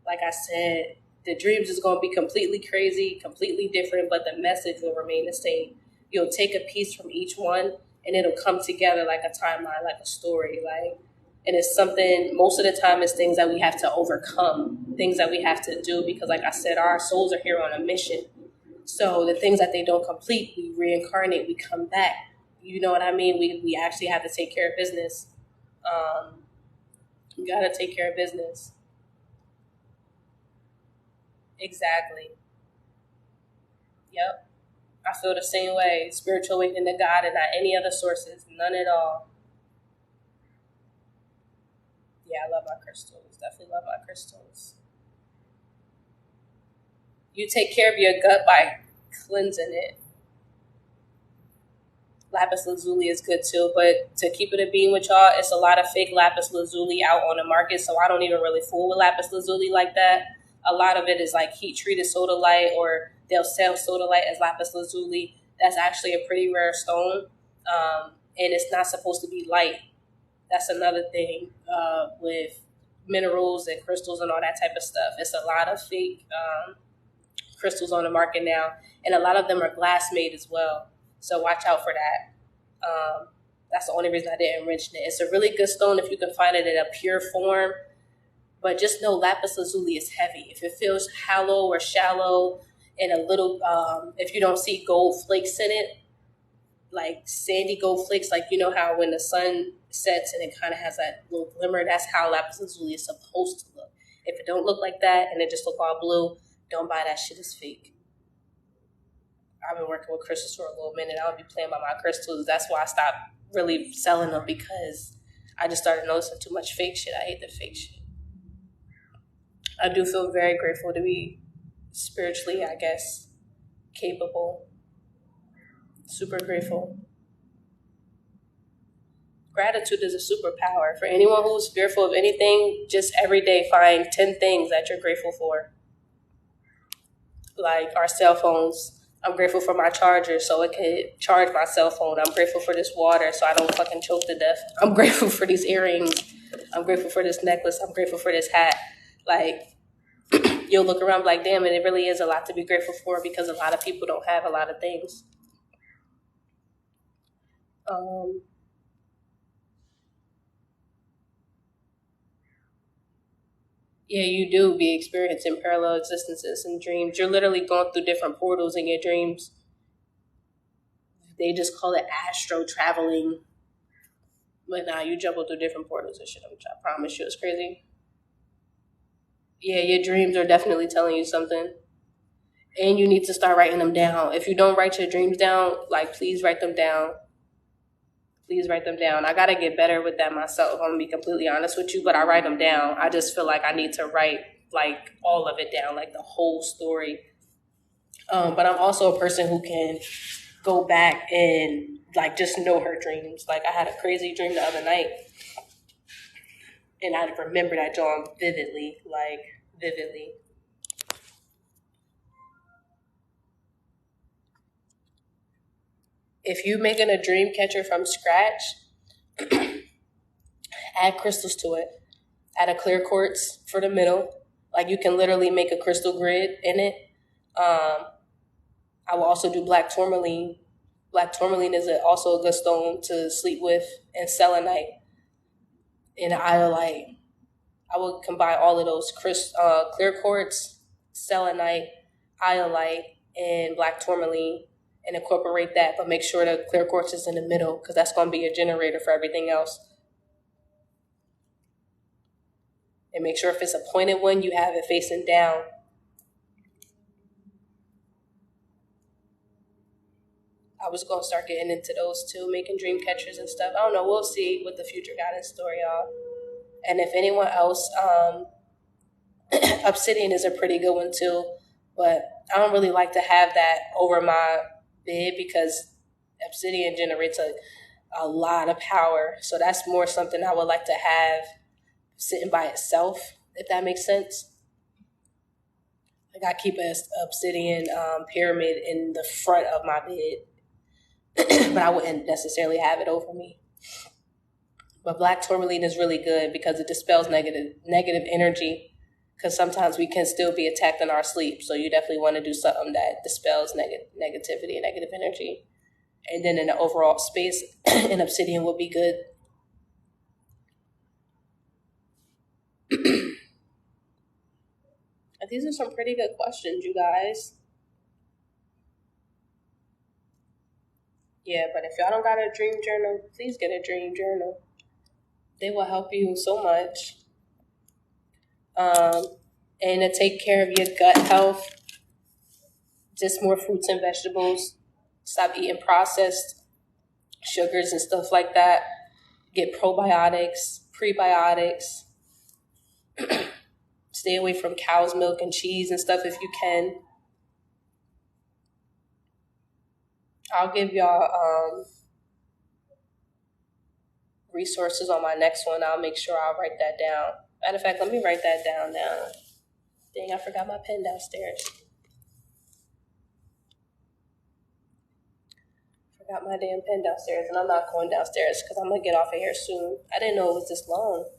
Like I said, the dreams is going to be completely crazy, completely different, but the message will remain the same. You'll take a piece from each one, and it'll come together like a timeline, like a story. Like, and it's something, most of the time, it's things that we have to overcome, things that we have to do, because like I said, our souls are here on a mission. So the things that they don't complete, we reincarnate, we come back. You know what I mean? We actually have to take care of business. We got to take care of business. Exactly. Yep. I feel the same way. Spiritual awakening to God and not any other sources. None at all. Yeah, I love my crystals. Definitely love my crystals. You take care of your gut by cleansing it. Lapis lazuli is good too, but to keep it a being with y'all, it's a lot of fake lapis lazuli out on the market, so I don't even really fool with lapis lazuli like that. A lot of it is like heat treated sodalite, or they'll sell sodalite as lapis lazuli. That's actually a pretty rare stone, and it's not supposed to be light. That's another thing with minerals and crystals and all that type of stuff. It's a lot of fake crystals on the market now, and a lot of them are glass made as well. So watch out for that. That's the only reason I didn't mention it. It's a really good stone if you can find it in a pure form. But just know lapis lazuli is heavy. If it feels hollow or shallow and a little, if you don't see gold flakes in it, like sandy gold flakes, like you know how when the sun sets and it kind of has that little glimmer, that's how lapis lazuli is supposed to look. If it don't look like that and it just look all blue, don't buy that shit. It's fake. I've been working with crystals for a little minute. I would be playing by my crystals. That's why I stopped really selling them, because I just started noticing too much fake shit. I hate the fake shit. I do feel very grateful to be spiritually, I guess, capable. Super grateful. Gratitude is a superpower. For anyone who's fearful of anything, just every day find 10 things that you're grateful for. Like our cell phones. I'm grateful for my charger so it can charge my cell phone. I'm grateful for this water so I don't fucking choke to death. I'm grateful for these earrings. I'm grateful for this necklace. I'm grateful for this hat. Like, you'll look around like, damn, and it really is a lot to be grateful for, because a lot of people don't have a lot of things. Yeah, you do be experiencing parallel existences and dreams. You're literally going through different portals in your dreams. They just call it astro traveling. But nah, you jumble through different portals and shit. I promise you, it's crazy. Yeah, your dreams are definitely telling you something. And you need to start writing them down. If you don't write your dreams down, like, please write them down. Please write them down. I got to get better with that myself. I'm going to be completely honest with you, but I write them down. I just feel like I need to write, like, all of it down, like the whole story. But I'm also a person who can go back and, like, just know her dreams. Like, I had a crazy dream the other night, and I remember that dream vividly, like, vividly. If you making a dream catcher from scratch, add crystals to it. Add a clear quartz for the middle. Like, you can literally make a crystal grid in it. I will also do black tourmaline. Black tourmaline is also a good stone to sleep with, and selenite and iolite. I will combine all of those clear quartz, selenite, iolite, and black tourmaline and incorporate that, but make sure the clear quartz is in the middle because that's going to be a generator for everything else. And make sure if it's a pointed one, you have it facing down. I was going to start getting into those too, making dream catchers and stuff. I don't know. We'll see what the future got in store, y'all. And if anyone else, obsidian is a pretty good one too. But I don't really like to have that over my bed because obsidian generates a lot of power. So that's more something I would like to have sitting by itself, if that makes sense. Like I keep an obsidian pyramid in the front of my bed. But I wouldn't necessarily have it over me. But black tourmaline is really good because it dispels negative energy. Because sometimes we can still be attacked in our sleep. So you definitely want to do something that dispels negativity and negative energy. And then in the overall space, an obsidian would be good. These are some pretty good questions, you guys. Yeah, but if y'all don't got a dream journal, please get a dream journal. They will help you so much. And to take care of your gut health, just more fruits and vegetables. Stop eating processed sugars and stuff like that. Get probiotics, prebiotics. Stay away from cow's milk and cheese and stuff if you can. I'll give y'all resources on my next one. I'll make sure I'll write that down. Matter of fact, let me write that down now. Dang, I forgot my pen downstairs. Forgot my damn pen downstairs, and I'm not going downstairs because I'm going to get off of here soon. I didn't know it was this long.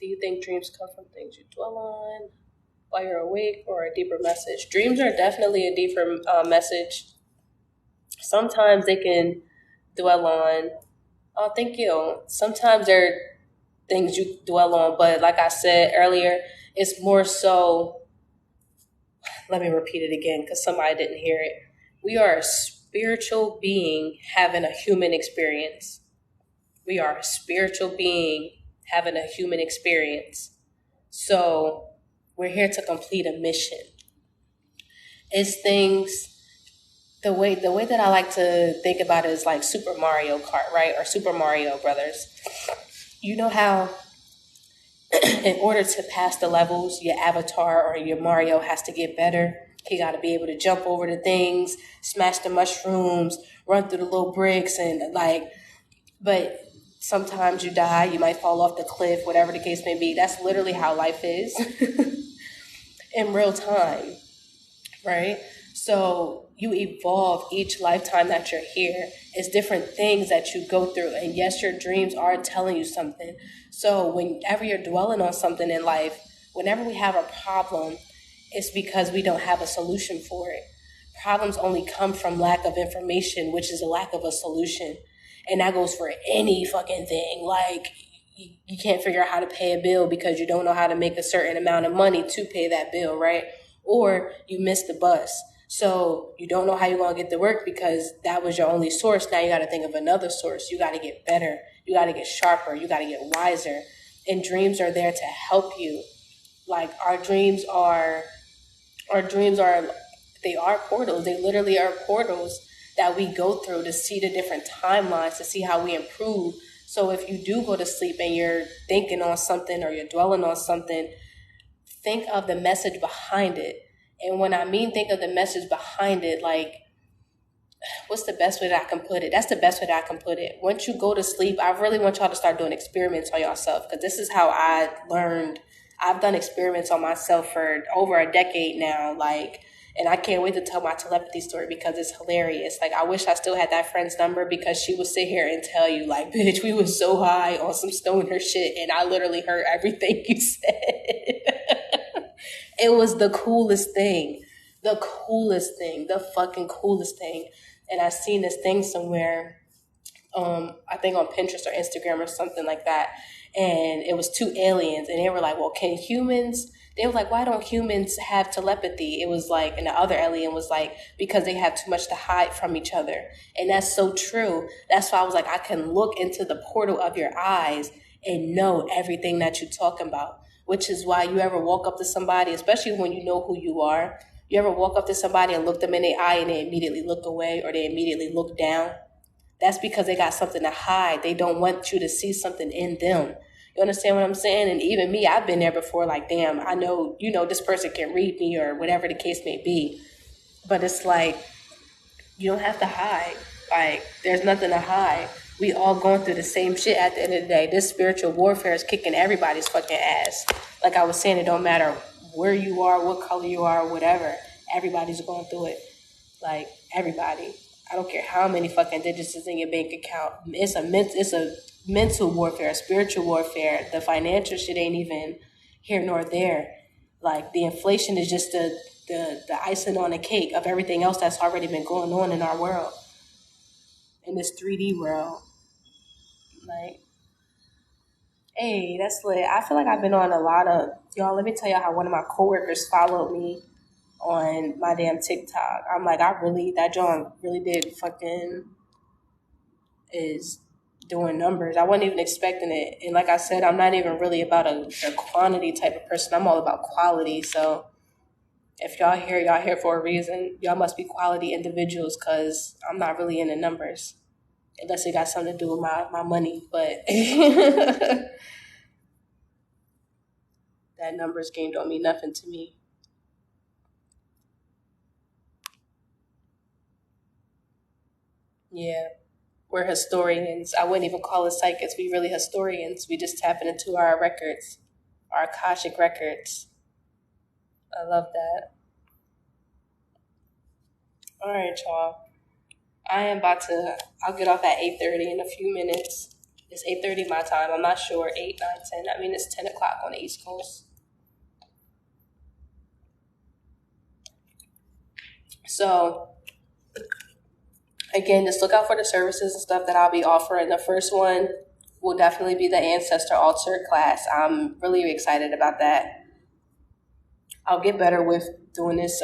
Do you think dreams come from things you dwell on while you're awake or a deeper message? Dreams are definitely a deeper message. Sometimes they can dwell on, oh, thank you. Sometimes they're things you dwell on, but like I said earlier, it's more so, let me repeat it again because somebody didn't hear it. We are a spiritual being having a human experience. We are a spiritual being having a human experience. So we're here to complete a mission. It's things, the way that I like to think about it is like Super Mario Kart, right? Or Super Mario Brothers. You know how in order to pass the levels, your avatar or your Mario has to get better. He got to be able to jump over the things, smash the mushrooms, run through the little bricks, and but sometimes you die, you might fall off the cliff, whatever the case may be. That's literally how life is in real time, right? So you evolve each lifetime that you're here. It's different things that you go through. And yes, your dreams are telling you something. So whenever you're dwelling on something in life, whenever we have a problem, it's because we don't have a solution for it. Problems only come from lack of information, which is a lack of a solution. And that goes for any fucking thing. Like, you can't figure out how to pay a bill because you don't know how to make a certain amount of money to pay that bill, right? Or you missed the bus. So you don't know how you're going to get to work because that was your only source. Now you got to think of another source. You got to get better. You got to get sharper. You got to get wiser. And dreams are there to help you. Like our dreams are, they are portals. They literally are portals that we go through to see the different timelines, to see how we improve. So if you do go to sleep and you're thinking on something or you're dwelling on something, think of the message behind it. And when I mean think of the message behind it, like, what's the best way that I can put it? That's the best way that I can put it. Once you go to sleep, I really want y'all to start doing experiments on yourself because this is how I learned. I've done experiments on myself for over a decade now, and I can't wait to tell my telepathy story because it's hilarious. Like, I wish I still had that friend's number because she would sit here and tell you, like, bitch, we was so high on some stoner shit, and I literally heard everything you said. It was the coolest thing. The fucking coolest thing. And I seen this thing somewhere, I think on Pinterest or Instagram or something like that. and it was two aliens, and they were like, well, can humans, they were like, why don't humans have telepathy? It was like, and the other alien was like, because they have too much to hide from each other. And that's so true. That's why I was like, I can look into the portal of your eyes and know everything that you're talking about, which is why you ever walk up to somebody, especially when you know who you are, you ever walk up to somebody and look them in the eye and they immediately look away or they immediately look down? That's because they got something to hide. They don't want you to see something in them. You understand what I'm saying? And even me, I've been there before, like, damn, I know, this person can read me or whatever the case may be. But it's like, you don't have to hide. Like, there's nothing to hide. We all going through the same shit at the end of the day. This spiritual warfare is kicking everybody's fucking ass. Like I was saying, it don't matter where you are, what color you are, whatever. Everybody's going through it. Like, everybody. I don't care how many fucking digits is in your bank account. It's a mental warfare, a spiritual warfare. The financial shit ain't even here nor there. Like, the inflation is just the icing on the cake of everything else that's already been going on in our world, in this 3D world. Like, hey, that's lit. I feel like I've been on a lot of, y'all, let me tell y'all how one of my coworkers followed me on my damn TikTok. I'm like, that John really did fucking is doing numbers. I wasn't even expecting it. And like I said, I'm not even really about a quantity type of person. I'm all about quality. So if y'all here for a reason. Y'all must be quality individuals, because I'm not really into numbers. Unless it got something to do with my money. But that numbers game don't mean nothing to me. Yeah. We're historians. I wouldn't even call us psychics. We really historians. We just tapping into our records, our Akashic records. I love that. All right, y'all. I'll get off at 8:30 in a few minutes. It's 8:30 my time. I'm not sure. 8, 9, 10. I mean, it's 10 o'clock on the East Coast. So, again, just look out for the services and stuff that I'll be offering. The first one will definitely be the Ancestor Altar class. I'm really excited about that. I'll get better with doing this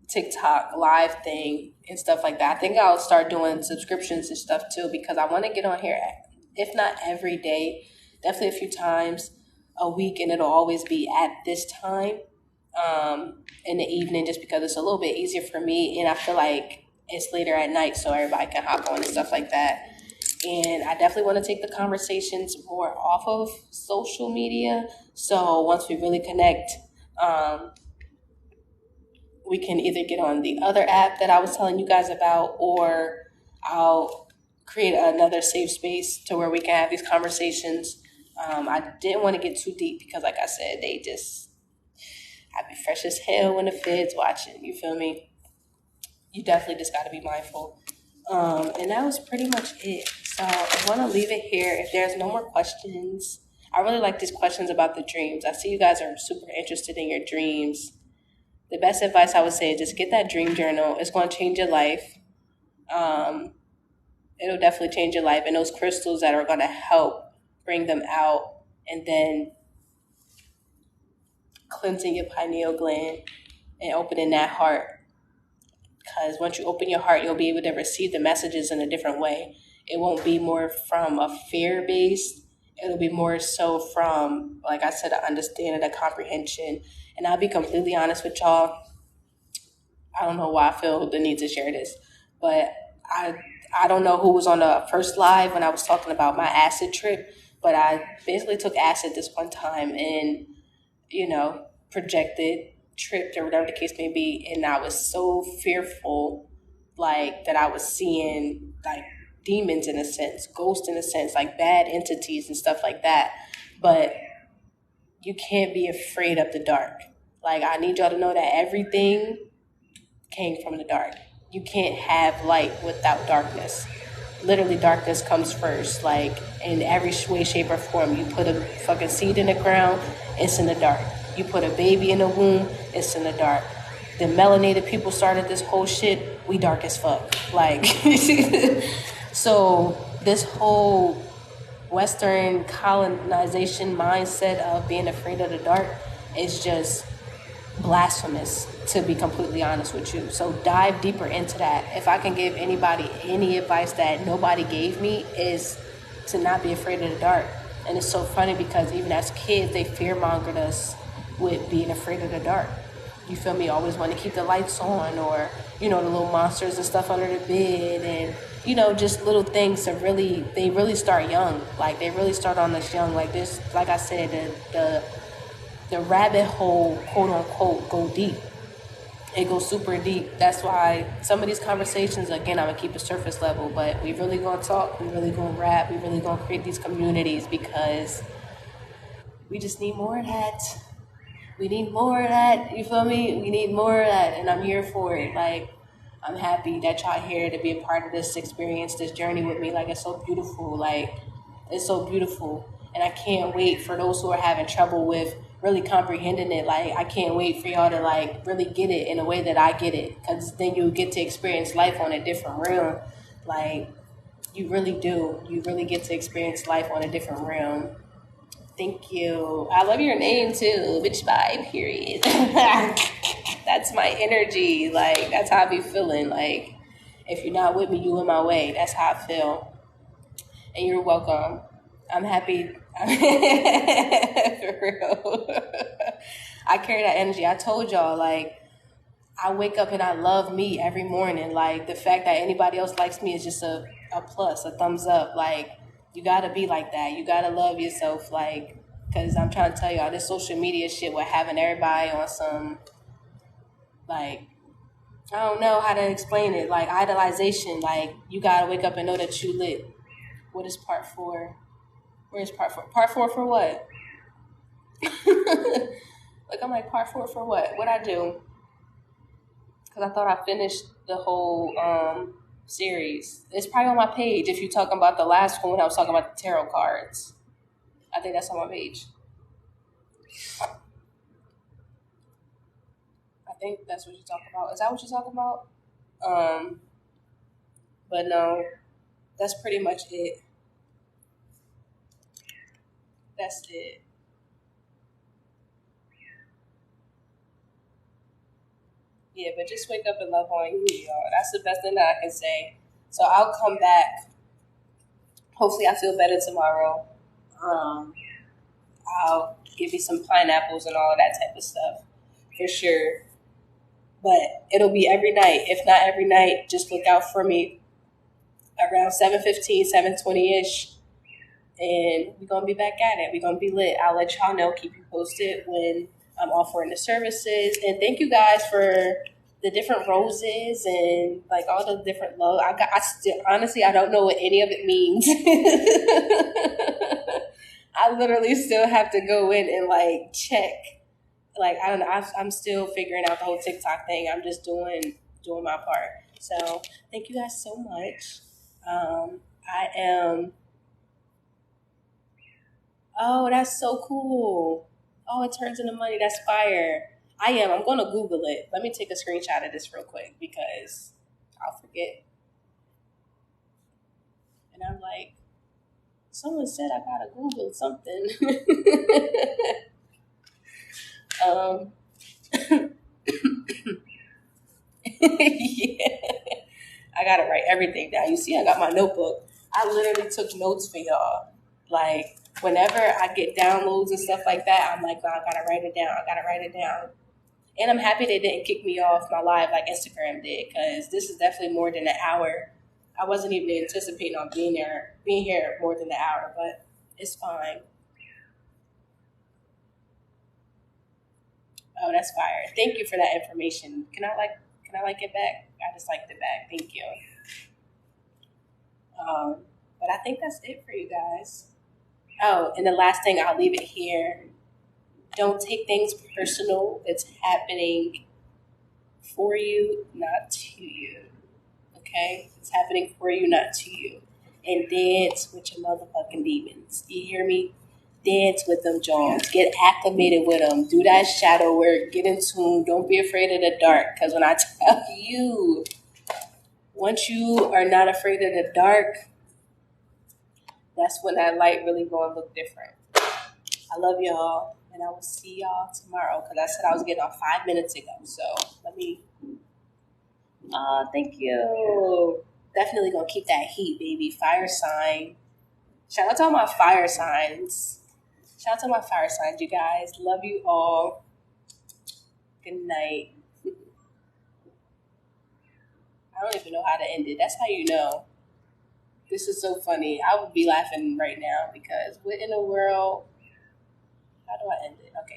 TikTok live thing and stuff like that. I think I'll start doing subscriptions and stuff too, because I want to get on here, if not every day, definitely a few times a week, and it'll always be at this time in the evening, just because it's a little bit easier for me, and I feel like it's later at night so everybody can hop on and stuff like that. And I definitely want to take the conversations more off of social media, so once we really connect, we can either get on the other app that I was telling you guys about, or I'll create another safe space to where we can have these conversations. I didn't want to get too deep because, like I said, I'd be fresh as hell when the feds watching. You feel me? You definitely just got to be mindful. And that was pretty much it. So I want to leave it here. If there's no more questions, I really like these questions about the dreams. I see you guys are super interested in your dreams. The best advice I would say is just get that dream journal. It's going to change your life. It'll definitely change your life. And those crystals that are going to help bring them out, and then cleansing your pineal gland and opening that heart. Because once you open your heart, you'll be able to receive the messages in a different way. It won't be more from a fear-based. It'll be more so from, like I said, an understanding, a comprehension. And I'll be completely honest with y'all. I don't know why I feel the need to share this, but I don't know who was on the first live when I was talking about my acid trip, but I basically took acid this one time and, projected, tripped, or whatever the case may be. And I was so fearful, like, that I was seeing, like, demons in a sense, ghosts in a sense, like bad entities and stuff like that. But you can't be afraid of the dark. Like, I need y'all to know that everything came from the dark. You can't have light without darkness. Literally, darkness comes first. Like, in every way, shape, or form. You put a fucking seed in the ground, it's in the dark. You put a baby in the womb, it's in the dark. The melanated people started this whole shit, we dark as fuck. Like, so this whole Western colonization mindset of being afraid of the dark is just blasphemous, to be completely honest with you. So dive deeper into that. If I can give anybody any advice that nobody gave me, is to not be afraid of the dark. And it's so funny because even as kids, they fear mongered us with being afraid of the dark. You feel me? Always want to keep the lights on, or the little monsters and stuff under the bed, and just little things to they really start young. Like they really start on us young. Like this, like I said, the rabbit hole, quote unquote, go deep. It goes super deep. That's why some of these conversations, again, I'm gonna keep it surface level, but we really gonna talk, we really gonna rap, we really gonna create these communities, because we just need more of that. We need more of that. You feel me? We need more of that, and I'm here for it. Like, I'm happy that y'all here to be a part of this experience, this journey with me. Like, it's so beautiful. Like, it's so beautiful. And I can't wait for those who are having trouble with really comprehending it. Like, I can't wait for y'all to, like, really get it in a way that I get it. Because then you'll get to experience life on a different realm. Like, you really do. You really get to experience life on a different realm. Thank you. I love your name, too. Bitch vibe, period. That's my energy. Like, that's how I be feeling. Like, if you're not with me, you in my way. That's how I feel. And you're welcome. I'm happy. For real. I carry that energy. I told y'all, like, I wake up and I love me every morning. Like, the fact that anybody else likes me is just a plus, a thumbs up. Like, you gotta be like that. You gotta love yourself. Like, because I'm trying to tell y'all, this social media shit, we're having everybody on some, like, I don't know how to explain it. Like, idolization. Like, you gotta wake up and know that you lit. What is part 4? Where's part 4? Part 4 for what? Like, I'm like, part 4 for what? What'd I do? Because I thought I finished the whole series. It's probably on my page if you're talking about the last one when I was talking about the tarot cards. I think that's on my page. I think that's what you're talking about. Is that what you're talking about? But no, that's pretty much it. That's it. Yeah, but just wake up and love on you, y'all. That's the best thing that I can say. So I'll come back. Hopefully I feel better tomorrow. I'll give you some pineapples and all of that type of stuff for sure. But it'll be every night. If not every night, just look out for me around 7:15, 7:20-ish. And we're going to be back at it. We're going to be lit. I'll let y'all know, keep you posted when I'm offering the services. And thank you guys for the different roses and like all the different love. Honestly, I don't know what any of it means. I literally still have to go in and like check. Like, I don't know. I'm still figuring out the whole TikTok thing. I'm just doing my part. So thank you guys so much. I am. Oh, that's so cool. Oh, it turns into money. That's fire. I'm going to Google it. Let me take a screenshot of this real quick because I'll forget. And I'm like, someone said I got to Google something. Yeah. I got to write everything down. You see, I got my notebook. I literally took notes for y'all. Like, whenever I get downloads and stuff like that, I'm like, wow, I gotta write it down. And I'm happy they didn't kick me off my live like Instagram did, because this is definitely more than an hour. I wasn't even anticipating on being here more than an hour, but it's fine. Oh, that's fire. Thank you for that information. Can I like it back? I just liked it back. Thank you. But I think that's it for you guys. Oh, and the last thing, I'll leave it here. Don't take things personal. It's happening for you, not to you. Okay? It's happening for you, not to you. And dance with your motherfucking demons. You hear me? Dance with them, Jones. Get acclimated with them. Do that shadow work. Get in tune. Don't be afraid of the dark. Because when I tell you, once you are not afraid of the dark, that's when that light really going to look different. I love y'all, and I will see y'all tomorrow because I said I was getting off 5 minutes ago. So let me. Thank you. Definitely gonna keep that heat, baby. Fire sign. Shout out to all my fire signs. Shout out to my fire signs, you guys. Love you all. Good night. I don't even know how to end it. That's how you know. This is so funny. I would be laughing right now because what in the world? How do I end it? Okay.